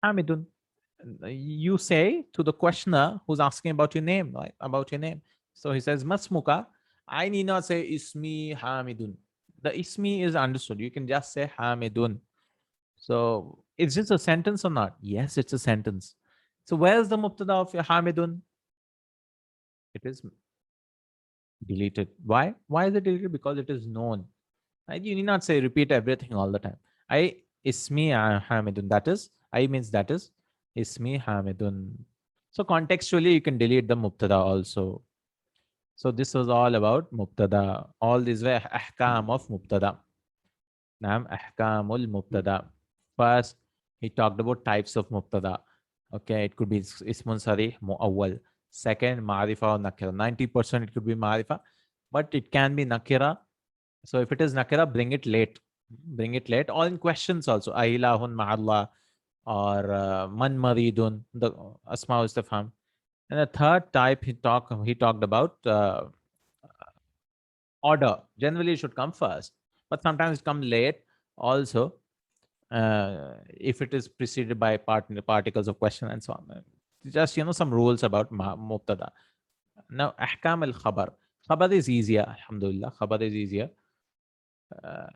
حامد. You say to the questioner who's asking about your name, right? About your name. So he says, Masmuka. I need not say Ismi Hamidun. The Ismi is understood. You can just say Hamidun. So is this a sentence or not? Yes, it's a sentence. So where's the mubtada of your Hamidun? It is deleted. Why? Why is it deleted? Because it is known. Right? You need not say repeat everything all the time. I Ismi Hamidun. That is, I means that is Ismi Hamidun. So contextually, you can delete the mubtada also. So this was all about mubtada. All these were ahkam of mubtada. Naam ahkamul mubtada. First, he talked about types of mubtada. Okay, it could be ismun sarih, mu'awwal. Second, ma'rifa or nakira. 90% it could be ma'rifa, but it can be nakira. So if it is nakira, bring it late. Bring it late. Or in questions also. Ailahun ma'allah or man maridun, the asma istifham. And the third type he talked about order. Generally, it should come first, but sometimes it comes late also if it is preceded by particles of question and so on. Just some rules about mubtada. Now, ahkam al khabar. Khabar is easier. Alhamdulillah, khabar is easier. Uh,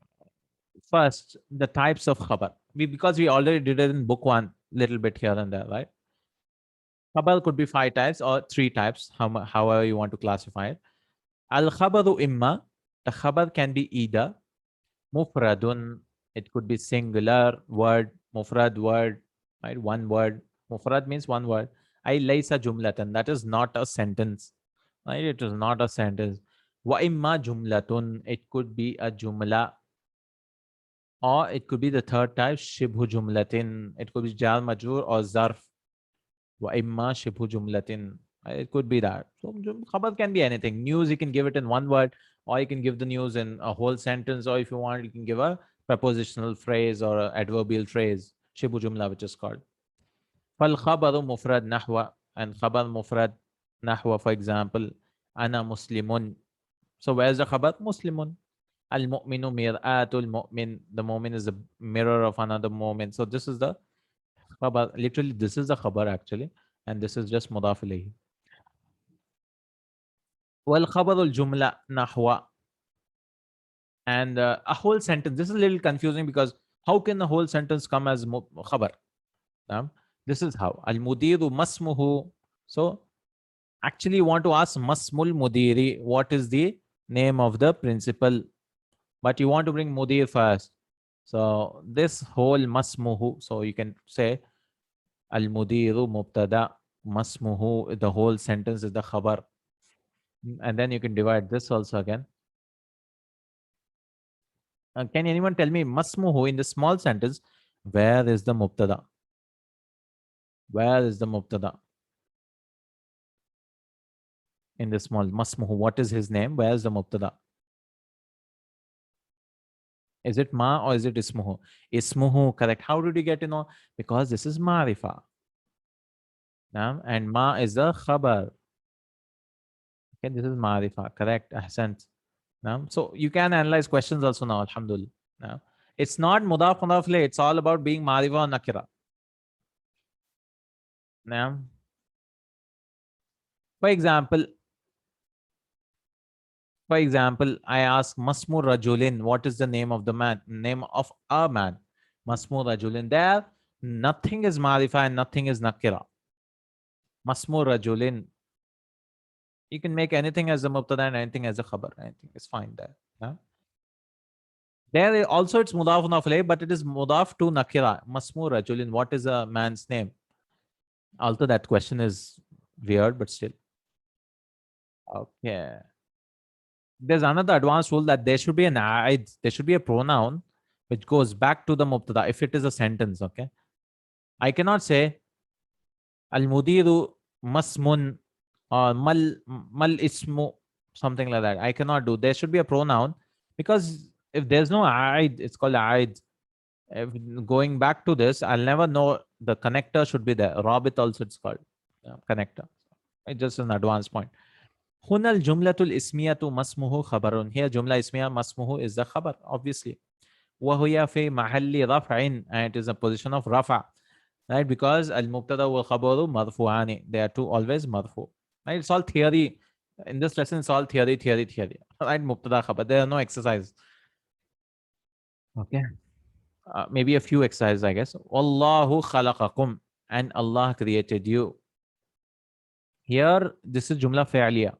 First, the types of khabar. Because we already did it in book one, little bit here and there, right? Khabar could be 5 types or 3 types, however you want to classify it. Al khabaru imma. The khabar can be either mufradun. It could be singular word, mufrad word, right? One word. Mufrad means one word. Ay laysa jumlatan. That is not a sentence, right? It is not a sentence. Wa imma jumlatun. It could be a jumla. Or it could be the third type, shibhu jumlatin. It could be jar majur or zarf. Wa imma shibhu jumlatin. It could be that. So khabar can be anything. News, you can give it in one word, or you can give the news in a whole sentence, or if you want, you can give a prepositional phrase or an adverbial phrase, shibhu jumla, which is called. Fal khabaru mufrad nahwa, and khabar mufrad nahwa, for example, ana muslimun. So where's the khabar? Muslimun. Al mu'minu mir'atul mu'min. The mu'min is the mirror of another mu'min. So this is the khabar. Literally, this is the khabar actually. And this is just mudaf ilayhi. Wal khabarul jumla nahwa. And a whole sentence. This is a little confusing because how can the whole sentence come as khabar? This is how. Al mudiru masmuhu. So actually, you want to ask masmul mudiri. What is the name of the principal? But you want to bring mudir first. So this whole masmuhu. So you can say al mudiru mubtada masmuhu. The whole sentence is the khabar. And then you can divide this also again. Can anyone tell me masmuhu in the small sentence? Where is the mubtada? Where is the mubtada? In the small masmuhu, what is his name? Where is the mubtada? Is it ma or is it ismuhu? Ismuhu, correct. How did you get to know? Because this is ma'rifa. And ma is the khabar. Okay, this is ma'rifa, correct. Ahsant. So you can analyze questions also now, alhamdulillah. It's not mudaf mudaf lay, it's all about being ma'rifa or nakira. For example, I ask Masmur Rajulin, what is the name of the man? Name of a man. Masmur Rajulin. There, nothing is ma'rifa and nothing is nakira. Masmur Rajulin. You can make anything as a mubtada and anything as a khabar. Anything is fine there. Yeah? There also it's mudaf nafle, but it is mudaf to nakira. Masmur Rajulin. What is a man's name? Although that question is weird, but still. Okay. There's another advanced rule that there should be there should be a pronoun which goes back to the mubtada if it is a sentence. Okay. I cannot say al mudiru masmun or mal ismu, something like that. I cannot do. There should be a pronoun because if there's no aid, it's called aid. Going back to this, I'll never know the connector should be there. Rabit also it's called connector. It's just an advanced point. هنا الجملة الاسمية مسمه خبر. Here جملة اسمية مسمه is the خبر obviously. وهي في محل رفع and it is a position of رفع, right? Because المبتدا والخبر مرفوعان, they are two always مرفوع, right? It's all theory. In this lesson it's all theory, right? مبتدا خبر, there are no exercise. Okay, maybe a few exercises I guess. والله خلقكم, and Allah created you. Here this is جملة فعلية.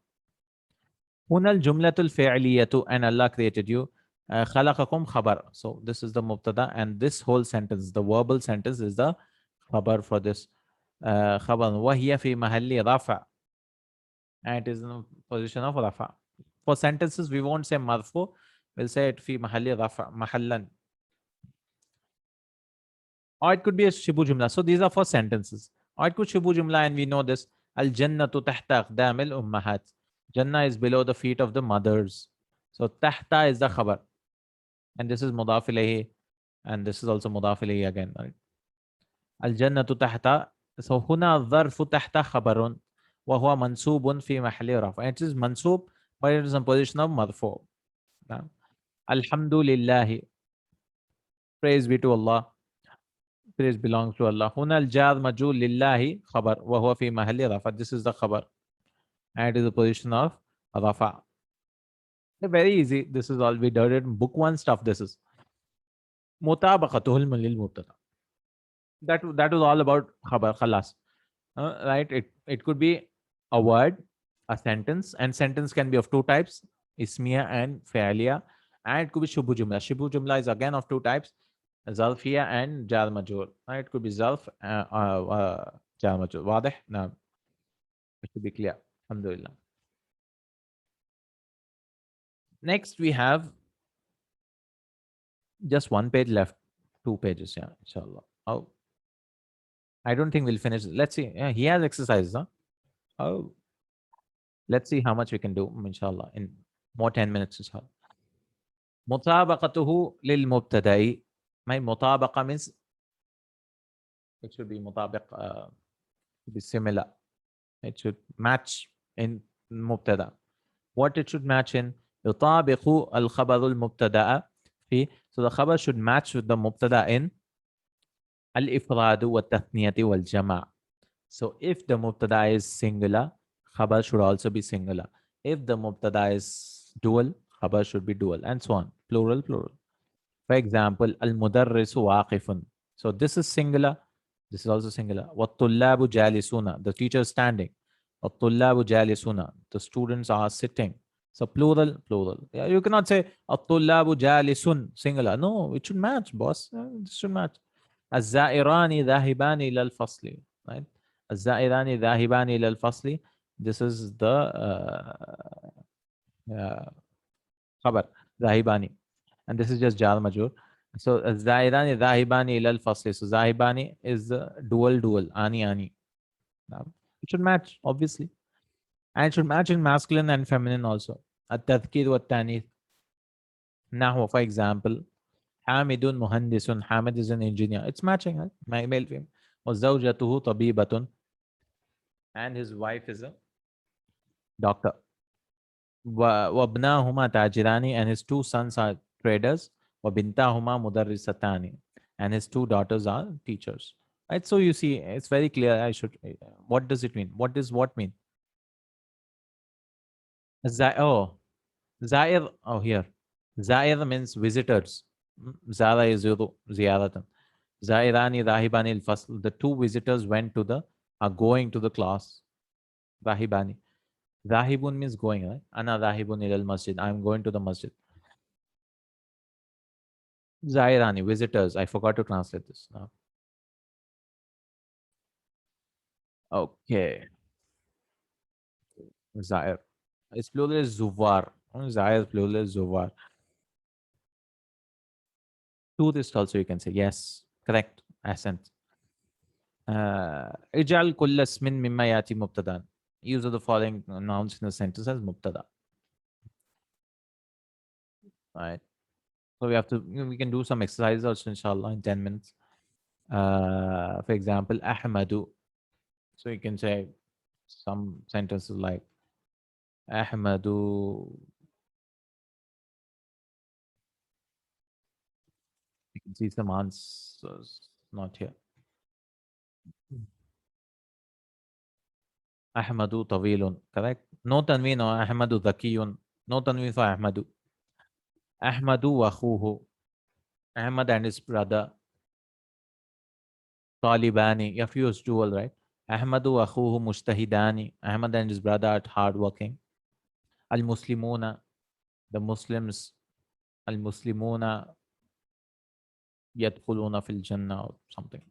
هنا الجملة الفعلية and Allah created you. خلقكم خبر. So this is the mubtada and this whole sentence, the verbal sentence is the khabar for this. خبر وهي في محل رفع, and it is in the position of rafa. For sentences we won't say marfu, we'll say it في محل رفع محلا, or it could be a shibu jumla. So these are for sentences, or it could shibu jumla and we know this. Al jannatu tahta aqdam al ummahat. Jannah is below the feet of the mothers. So tahta is the khabar. And this is mudaf ilayhi, and this is also mudaf ilayhi again, right? Al jannatu tahta. So huna dharfu tahta khabarun wa huwa mansubun fi mahalli rafa. It is mansub, but it is in position of marfu. Alhamdulillah. Praise be to Allah. Praise belongs to Allah. Huna al jar majul lillahi khabar wa huwa fi mahalli rafa. This is the khabar, and it is the position of rafa. Very easy. This is all we did in book one stuff. This is mutabaqatuhul lil mubtada. That was all about khabar khalas. Right, it could be a word, a sentence, and sentence can be of two types, ismiya and fi'liya, and it could be shubu jumla. Shubu jumla is again of two types, zarfiya and jar majrur. Right, it could be zarf jar majrur. Wadih? No, it should be clear. Alhamdulillah. Next we have just one page left, 2 pages, yeah, inshallah. Oh, I don't think we'll finish. Let's see. Yeah, he has exercises, huh? Oh, let's see how much we can do, inshallah, in more 10 minutes, inshallah. مطابقته للمبتدأ. My مطابقة means it should be مطابق, to be similar. It should match in مبتدأ. What it should match in? يطابق الخبر المبتدأ في. So the khabar should match with the مبتدأ in الإفراد والتثنية والجمع. So if the mubtada is singular, khabar should also be singular. If the mubtada is dual, khabar should be dual, and so on. Plural, plural. For example, al-mudarrisu waqifun. So this is singular. This is also singular. وَالطُّلَّابُ جَالِسُونَ. The teacher is standing. وَالطُّلَّابُ جَالِسُونَ. The students are sitting. So plural, plural. Yeah, you cannot say الطُّلَّابُ جَالِسٌ singular. No, it should match, boss. It should match. الزائران ذاهبان إلى الفصل. Right? الزائران ذاهبان إلى الفصل. This is the khabar. ذاهبان. And this is just jar majur. So zairani zahibani ilal fasli. So zahibani is dual ani ani. Now, it should match obviously, and it should match in masculine and feminine also. At tadhkir wa tanith. Now, for example, Hamidun muhandisun. Hamid is an engineer. It's matching, right? Male female. Was zawjatuhu tabibatun, and his wife is a doctor. Wabnahuma tajirani, and his two sons are traders. Wabintahuma mudarrisatani, and his two daughters are teachers. Right? So you see, it's very clear. What does it mean? What does what mean? Zair. Oh, here. Zair means visitors. Zara is ziyaratan. Zairani rahibani al-fasl. The two visitors are going to the class. Rahibani. Rahibun means going, right? Ana rahibun ilal masjid. I'm going to the masjid. Zairani, visitors. I forgot to translate this now. Okay. Zair. Its plural is Zuvar. Zair plural is Zuvar. Tourist also you can say. Yes. Correct. Accent. Ijal kulla ismin mimma yati mubtadan. Use of the following nouns in the sentence as mubtada. Right. So we can do some exercises also inshallah in 10 minutes. For example, Ahmadu. So you can say some sentences like Ahmadu. You can see some answers not here. Ahmadu Tawilun, correct? No tanween or Ahmadu Zakiyun. No tanween for Ahmadu. Ahmadu Wahuhu. Ahmad and his brother. Talibani. You have to use dual, right? Ahmadu Wahuhu Mustahidani. Ahmad and his brother are hardworking. Al Muslimuna. The Muslims. Al Muslimuna Yadkhuluna fil Jannah or something.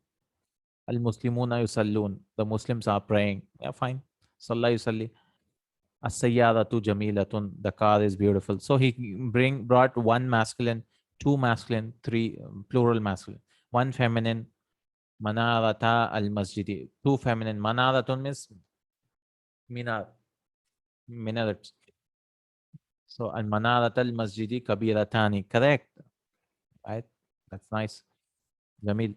Al Muslimuna Yusallun. The Muslims are praying. Yeah, fine. Sallah Yusalli. As-sayyadatu jamilatun. The car is beautiful. So he brought one masculine, two masculine, three plural masculine, one feminine. Manarata al-masjidi. Two feminine. Manaratun means minar, minarets. So al-manarat al-masjidi kabiratani. Correct. Right. That's nice. Jamil.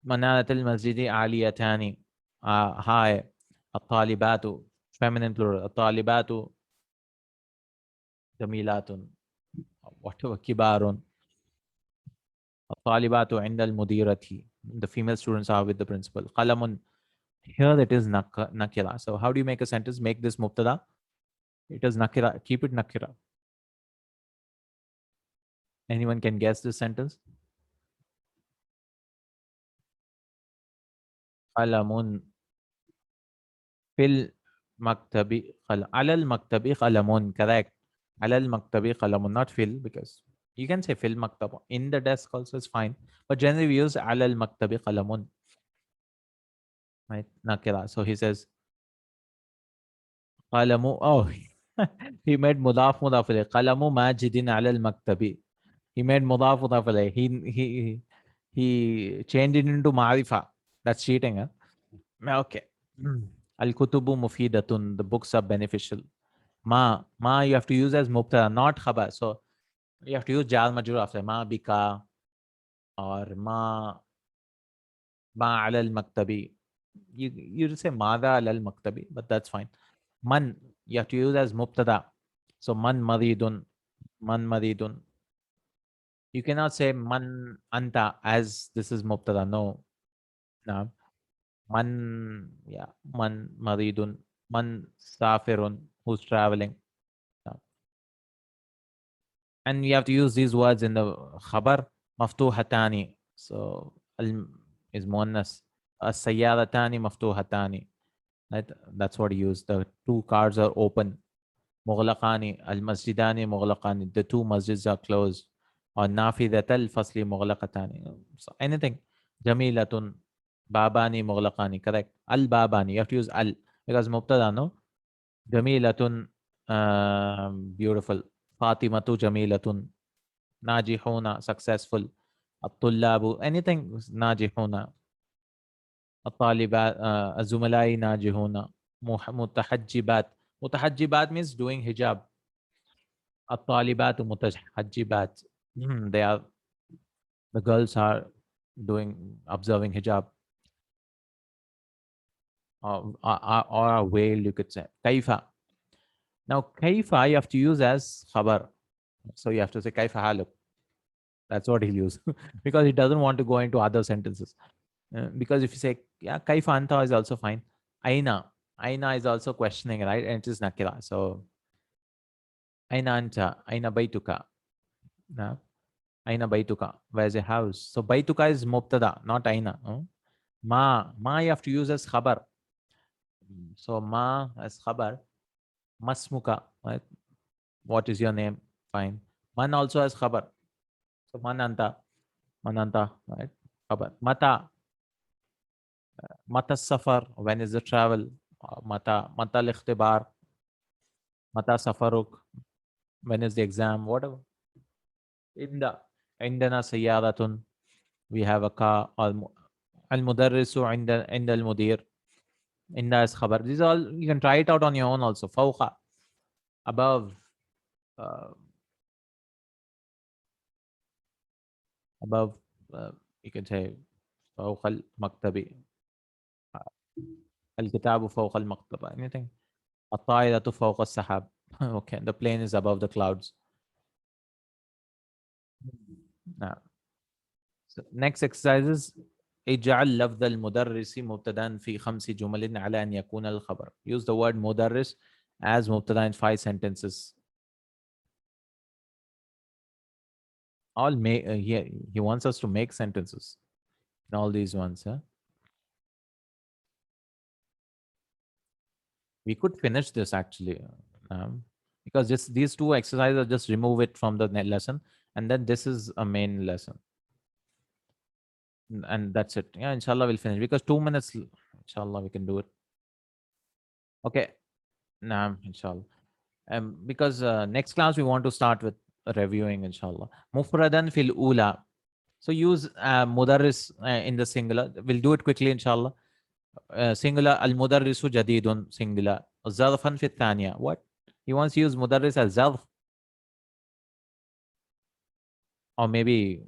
Manarat al-masjidi aliyatani. High. At-talibatu. Feminine plural. At-talibatu jamilatun. Whatever. Kibarun. At-talibatu inda al-mudirati. The female students are with the principal. Qalamun. Here it is nakira. So how do you make a sentence? Make this mubtada. It is nakira. Keep it nakira. Anyone can guess this sentence? Qalamun fil maktabi alal maktabi qalamun. Correct. Alal maktabi qalamun, not fil, because you can say fil maktab. In the desk also is fine. But generally we use alal maktabi qalamun. Right? Nakira. So he says qalamu. Oh, he made mudaf mudaf ilayh. Qalamu majidin alal maktabi. He made mudaf mudaf ilayh. He changed it into ma'rifa. That's cheating, huh? Okay. Al-kutubu mufidatun. The books are beneficial. Ma you have to use as mubtada, not khabar. So you have to use jar majrur after ma bika or ma ala al-maktabi. You say mada ala al-maktabi, but that's fine. Man you have to use as mubtada. So man maridun. Man maridun. You cannot say man anta as this is mubtada. No. No. Man, yeah, man maridun, man safirun, who's traveling. Yeah. And you have to use these words in the khabar, maftuhatani. So al is muannas. As-sayyaratani maftuhatani. Right? That's what you use. The two cars are open. Mughlaqani, al-masjidani mughlaqani. The two masjids are closed. Or nafidat al-fasli mughlaqatani. So anything. Jamilatun, babani mughlaqani. Correct. Al-babani. You have to use al because mubtada, no? Jamilatun, beautiful. Fatimatu jamilatun. Najihuna, successful. At-tullabu, anything najihuna. At-talibat, az-zumalai najihuna. Mutahajjibat. Mutahajjibat means doing hijab. At-talibatu mutahajjibat. They are, the girls are observing hijab. Or a veil, you could say. Kaifa. Now, kaifa you have to use as khabar. So you have to say kaifa haluk. That's what he'll use because he doesn't want to go into other sentences. Because if you say, yeah, kaifa anta is also fine. Aina. Aina is also questioning, right? And it is nakira. So, aina anta. Aina baituka. No? Aina baituka. Where's your house? So, baituka is mubtada, not aina. No? Ma you have to use as khabar. So, ma as khabar. Masmuka. Right? What is your name? Fine. Man also has khabar. So, mananta. Mananta. Right? Khabar. Mata. Mata safar, when is the travel? Mata al-ikhtibar, mata safaruk, when is the exam? Whatever. Indana sayyaratun, we have a car. Al-mudarrisu inda al-mudir. Inda is khabar. These are all, you can try it out on your own also. Fawqa, above. Uh, above, you can say, fawqa al-maktabi. Al-kitabu fawqa al-maktaba. Anything. At-ta'iratu fawqa al-sahab. Okay, the plane is above the clouds. Now, so next exercise is اجعل لفظ المدرس مبتدا في 5 جمل على أن يكون الخبر. Use the word مدرس as مبتدا in 5 sentences. All make he wants us to make sentences in all these ones. Huh? We could finish this actually, because these two exercises just remove it from the lesson, and then this is a main lesson, and that's it. Yeah, inshallah we'll finish because 2 minutes. Inshallah we can do it. Okay, inshallah. Because next class we want to start with reviewing, inshallah. Mufradan fil ula. So use mudarris in the singular. We'll do it quickly, inshallah. Singular al mudarrisu jadidun, singular. Zarfan fi thaniya. What? He wants to use mudarris as zarf, or maybe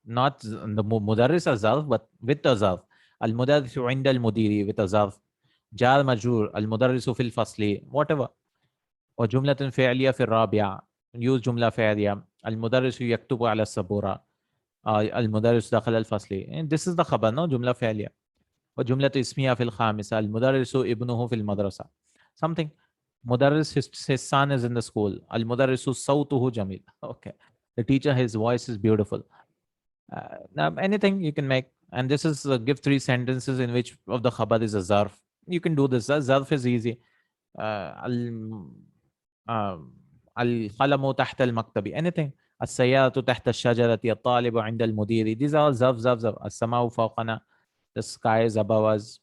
not the mudarris as zarf, but with the zarf. Al mudarrisu inda al mudiri with a zarf. Jar majrur. Al mudarrisu fil fasli. Whatever. وجملة فعلية في الرابعة. use جملة فعلية. المدرس يكتب على السبورة. المدرس دخل الفصل. And this is the خبر, no? جملة فعلية. وجملة اسمية في الخامسة. المدرس ابنه في المدرسة. Something. مدرس, his son is in the school. المدرس صوته جميل. Okay. The teacher, his voice is beautiful. Now anything you can make. And this is give 3 sentences in which of the khabar is a zarf. You can do this. Zarf is easy. القلم تحت المكتب. Anything. السيارة تحت الشجرة. الطالب عند المدير. These are zarf, zarf, zarf. السماء فوقنا. The sky is above us.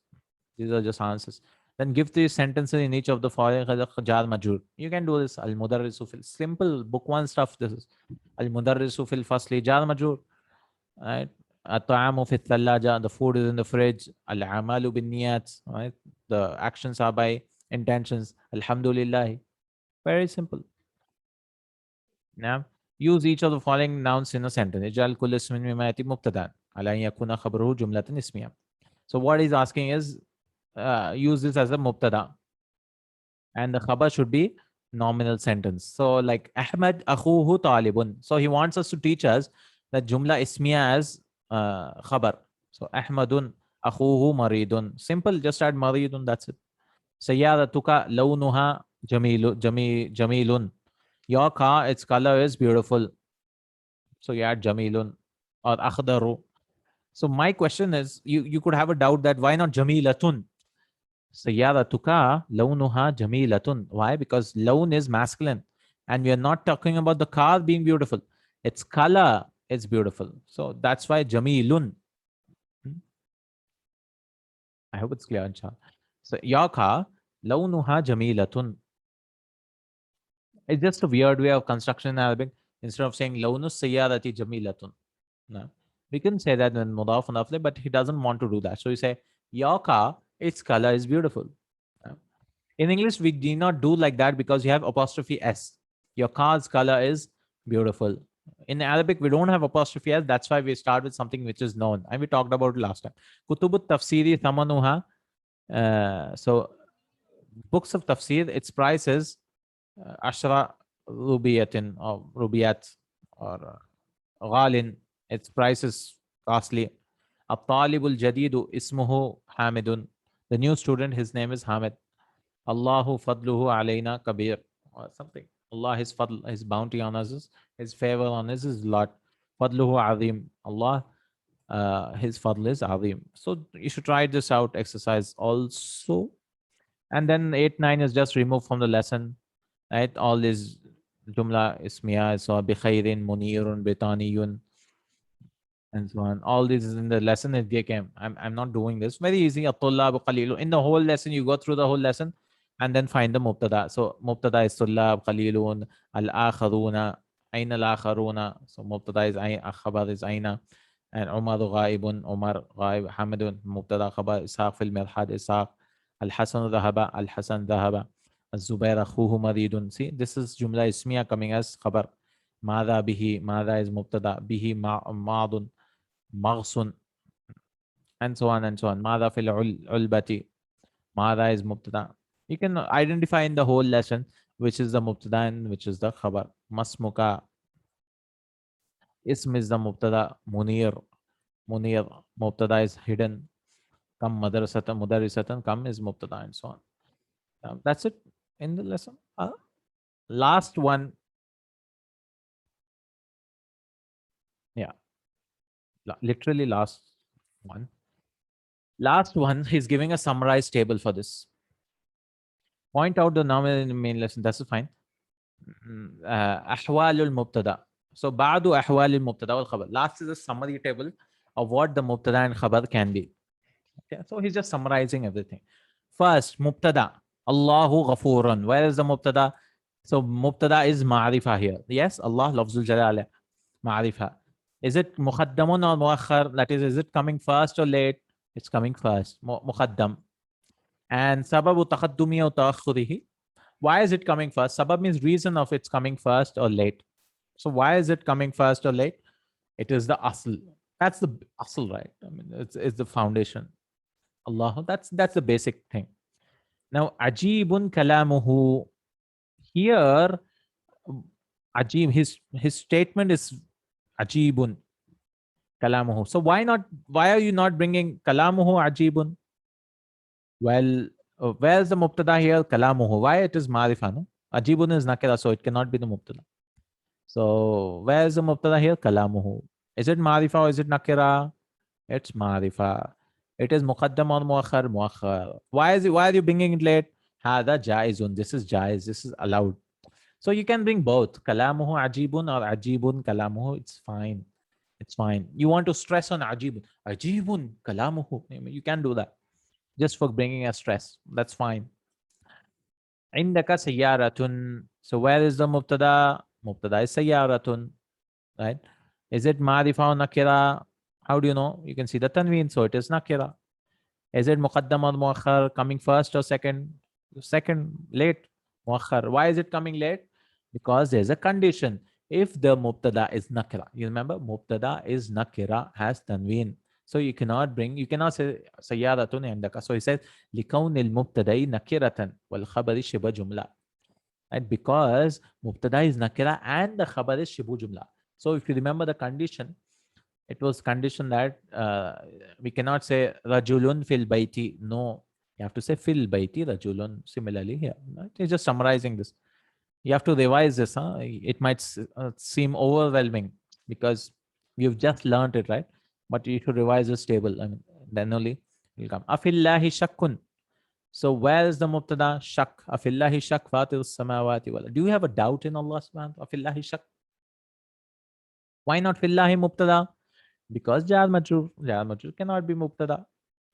These are just answers. Then give 3 sentences in each of the following. jar majur. You can do this. المدرس في simple book 1 stuff. This is المدرس في الفصل jar majur. Right. الطعام في الثلاجة. The food is in the fridge. الأعمال بالنيات. Right. The actions are by intentions. Alhamdulillah. Very simple. Now, use each of the following nouns in a sentence. اجعل كل اسم مما يأتي مبتدأ على أن يكون خبره جملة اسمية. So what he's asking is use this as a mubtada, and the khabar should be nominal sentence. So like Ahmad akhuhu talibun. So he wants us to teach us that jumla ismiya as khabar. So Ahmadun akhuhu maridun. Simple, just add maridun, that's it. Sayyadatuka lawnuha jamilun. Your car, its color is beautiful. So you add jamilun or akhdaru. So my question is, you could have a doubt that why not jamilatun? Sayyadatuka lawnuha jamilatun. Why? Because lawn is masculine. And we are not talking about the car being beautiful. Its color is beautiful. So that's why jamilun. I hope it's clear, inshallah. So your car, lawnuha jamilatun. It's just a weird way of construction in Arabic. Instead of saying lawnus sayyadati jamilatun. No. We can say that in mudaf and afle, but he doesn't want to do that. So you say, your car, its color is beautiful. In English, we do not do like that because you have apostrophe S. Your car's color is beautiful. In Arabic, we don't have apostrophe S. That's why we start with something which is known. And we talked about it last time. Kutubut tafsiri thamanuha. So books of tafsir, its price is ashra rubiyatin or rubiyat or ghalin. Its price is costly. At-talibul jadidu ismuhu Hamidun. The new student, his name is Hamid. Allahu fadluhu alayna kabir, or something. Allah, his fadl, his bounty on us, his favor on us is lot. Fadluhu azim. Allah, his fadl is azim. So you should try this out exercise also. And then 8, 9 is just removed from the lesson. Right? All this jumla ismiya, so bi khairin munirun bitaniyun, and so on. All this is in the lesson if they came. I'm not doing this. Very easy. At-tullab qalilu. In the whole lesson, you go through the whole lesson and then find the mubtada. So mubtada is tullab, qalilun, al-akharuna, aina al-akharuna. So mubtada is khabar is aina. And Umar ghaibun, Umar ghaib, Hamidun, mubtada khabar, Ishaq fil mirhad, Ishaq, al-Hasan dhahaba, al-Hasan dhahaba, al-Zubair akhuhu maridun. See, this is jumla ismiya coming as khabar. Mada bihi, mada is mubtada, bihi ma'adun, maghsun, and so on and so on. Mada fil ulbati. Mada is mubtada. You can identify in the whole lesson which is the mubtada and which is the khabar. Masmuka, ism is the mubtada. Munir, Munir, mubtada is hidden. Kam madrasatan, mudarisatan, kam is mubtada, and so on. That's it in the lesson. Last one, yeah, literally last one. Last one, he's giving a summarized table for this. Point out the noun in the main lesson. That's fine. أحوال المبتدا. So بعد أحوال المبتدا والخبر. Last is a summary table of what the mubtada and khabar can be. Okay, so he's just summarizing everything. First, mubtada. Allahu ghafurun. Where is the mubtada? So mubtada is ma'rifa here. Yes, Allah lafzul jalala. Ma'rifa. Is it muqaddamun or muakhar? That is it coming first or late? It's coming first. Muqaddam. And sababu taqaddumi or ta'akhurihi. Why is it coming first? Sabab means reason of its coming first or late. So why is it coming first or late? It is the asl. That's the asl, right? I mean, it's the foundation. Allah, that's the basic thing. Now, ajibun kalamuhu. Here, ajib, his statement is ajibun kalamuhu. So why are you not bringing kalamuhu ajibun? Well, where's the mubtada here? Kalamuhu. Why it is marifa? No? Ajibun is nakira, so it cannot be the mubtada. So where's the mubtada here? Kalamuhu. Is it marifa or is it nakira? It's marifa. It is muqaddam or muakhar? Muakhar. Why are you bringing it late? Hada jaizun. This is jaiz. This is allowed. So you can bring both. Kalamuhu ajibun or ajibun kalamuhu. It's fine. It's fine. You want to stress on ajibun. Ajibun kalamuhu. You can do that. Just for bringing a stress. That's fine. Indaka sayyaratun. So where is the mubtada? Mubtada is sayyaratun. Right? Is it ma'rifa or nakira? How do you know? You can see the tanween, so it is nakira. Is it muqaddam or muakhar? Coming first or second? Second, late. Muakhar. Why is it coming late? Because there's a condition. If the mubtada is nakira, you remember mubtada is nakira, has tanween. So you cannot say sayyaratun indaka. So he says لِكَوْنِ الْمُبْتَدَى نَكِرَةً وَالْخَبَرِ شِبَ جُمْلَةً. And because mubtada is nakira and the khabar is shibu jumla. So if you remember the condition, it was condition that we cannot say rajulun fil baiti. No, you have to say fil baiti rajulun. Similarly here, right? It's just summarizing this. You have to revise this. It might seem overwhelming because you've just learned it, right? But you should revise this table. I mean, then only it will come. Afillahi shakkun. So where is the mubtada? Shak. Afillahi shak fatir samawati wal. Do you have a doubt in Allah subhanahu wa ta'ala? Afillahi shak. Why not fillahi mubtada? Because jar majrur cannot be mubtada,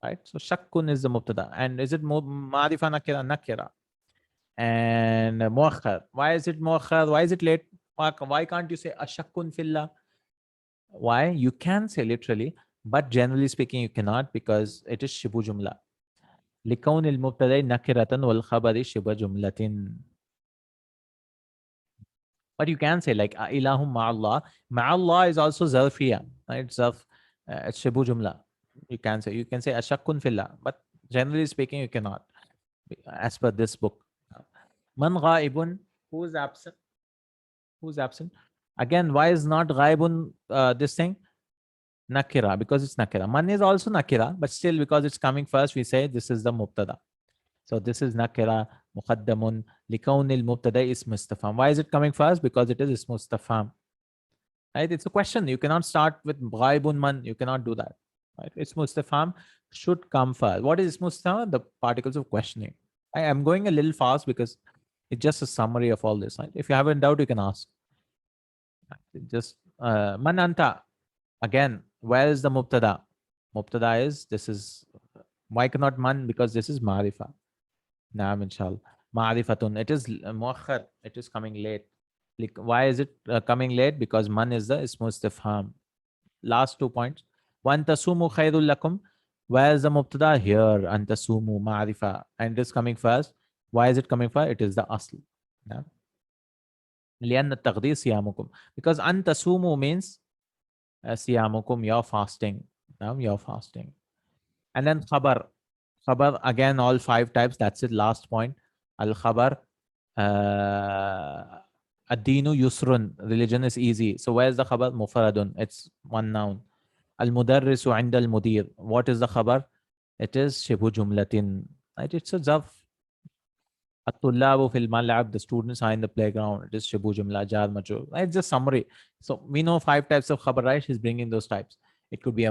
right? So shakkun is the mubtada. And is it ma'rifa nakira? Nakira. And muakhar. Why is it muakhar? Why is it late? Why can't you say ashakkun fillah? Why? You can say literally, but generally speaking, you cannot because it is shibu jumla. لكون المبتدا نكرة والخبر شبه جملة. But you can say like ilahum ma'allah. Ma'allah is also zarfiyya. Right? Zarf, it's shibu jumla. You can say ashakkun fillah. But generally speaking, you cannot. As per this book. Man ghaibun. Who is absent? Who's absent? Again, why is not ghaibun this thing? Nakira, because it's nakira. Man is also nakira, but still because it's coming first, we say this is the mubtada. So this is nakira, muqaddamun, likawnil mubtada is mustafam. Why is it coming first? Because it is mustafam. Right? It's a question. You cannot start with ghaibun man. You cannot do that. Right? It's mustafam should come first. What is mustafam? The particles of questioning. I am going a little fast because it's just a summary of all this. Right? If you have a doubt, you can ask. Just man anta. Again, where is the mubtada? Mubtada is, this is, why cannot man? Because this is ma'rifa. Naam, inshallah. Ma'rifatun. It is muakhar. It is coming late. Like, why is it coming late? Because man is the ismu istifham. Last 2 points. Wa antasumu khairul lakum. Where is the mubtada? Here. Antasumu ma'rifa. And it is coming first. Why is it coming first? It is the asl. لأن التقدير صيامكم. Because antasumu means siyamukum, you're fasting. Now you're fasting. And then khabar. Khabar, again, all 5 types. That's it. Last point. Al khabar. Ad-dinu yusrun. Religion is easy. So where's the khabar? Mufaradun. It's one noun. Al-mudarrisu inda al-mudir. What is the khabar? It is shibu jumlatin. Right? It's a zarf. At-tullabu fil mal'ab. The students are in the playground. It is shibu jumla, jar majrur. It's just summary. So we know 5 types of khabar, right? He's bringing those types. It could be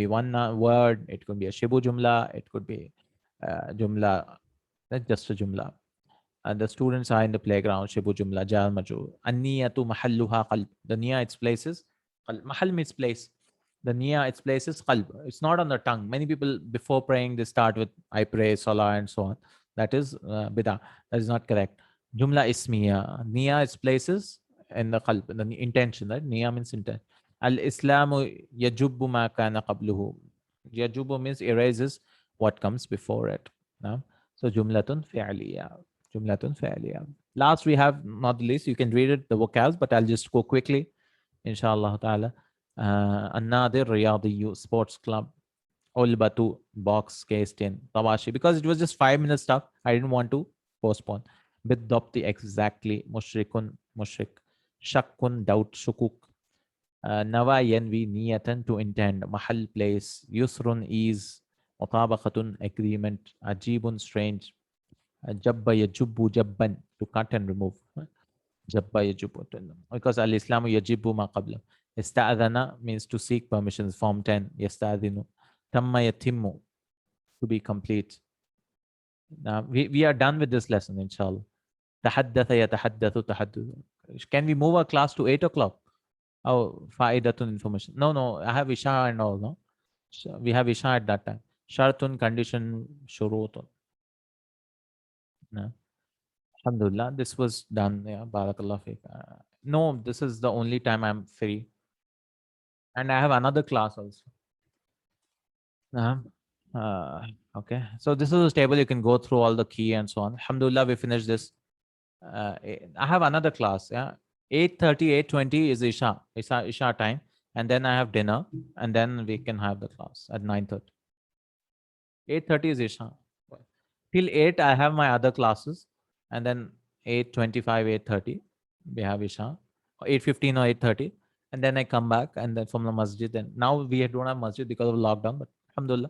one word. It could be a shibu jumla. It could be jumla. That's just a jumla. The students are in the playground. Shibu jumla, jar majrur. An-niyatu mahalluha qalb. The niya, its places. Mahal means place. The niya, its place is qalb. It's not on the tongue. Many people before praying they start with I pray, salah, and so on. That is bidah. That is not correct. Jumla ismiya. Niya, its places in the qalb, the intention. Right? Niya means intent. Al Islamu yajubbu ma kana qabluhu. Yajubbu means erases what comes before it. No? So jumlatun fi'liya. Jumlatun fi'liya. Last we have, not the least, you can read it, the vocals, but I'll just go quickly, inshallah ta'ala. An-Nadir Riyadiyu Sports Club. Ulbatu box cased in. Tawashi. Because it was just 5 minutes stuff, I didn't want to postpone. Bidopti exactly. Mushrikun mushrik. Shakkun doubt shukuk. Nawa yanvi niyatan to intend. Mahal place. Yusrun ease. Mutabaqatun agreement. Ajibun strange. Jabba yajubbu jabban to cut and remove. Jabba yajubbu. Because al-Islamu yajibu ma qabla. Ista'adhana means to seek permissions. Form 10. Yasta'adhinu. Tamma yatimmu to be complete. Now we are done with this lesson, inshallah. Tahaddatha yatahaddathu tahaddathu. Can we move our class to 8 o'clock? Oh, fa'idatun information. No, I have Isha and all, no? We have Isha at that time. Shartun, condition, shurutun. No. Alhamdulillah, this was done. Yeah, barakallah fiqh. No, this is the only time I'm free. And I have another class also. Uh, okay, so this is a table. You can go through all the key and so on. Alhamdulillah, we finished this. I have another class. Yeah, 8:30, 8:20 is Isha time, and then I have dinner, and then we can have the class at 9:30. 8:30 is Isha. Till 8, I have my other classes, and then 8:25, 8:30 we have Isha, 8:15 or 8:30, and then I come back, and then from the masjid. Then now we don't have masjid because of lockdown, but alhamdulillah.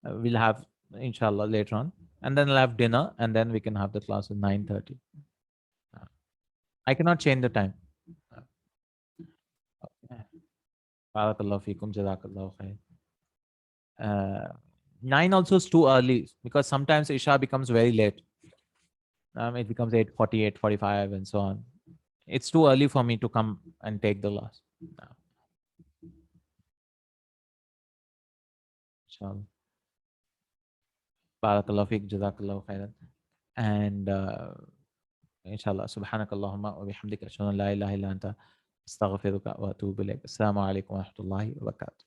We'll have inshallah later on, and then I'll have dinner, and then we can have the class at 9:30. I cannot change the time. Barakallahu feekum, Jazakallahu Khair. 9 also is too early because sometimes Isha becomes very late. It becomes 8:40, 8:45, and so on. It's too early for me to come and take the class. Inshallah. Barakallahu feek, Jazakallahu Khairan. And inshallah, subhanakallahumma wa bihamdika ashhadu an la ilaha illa anta astaghfiruka wa atubu ilaik. Assalamu alaikum wa rahmatullahi wa barakatuh.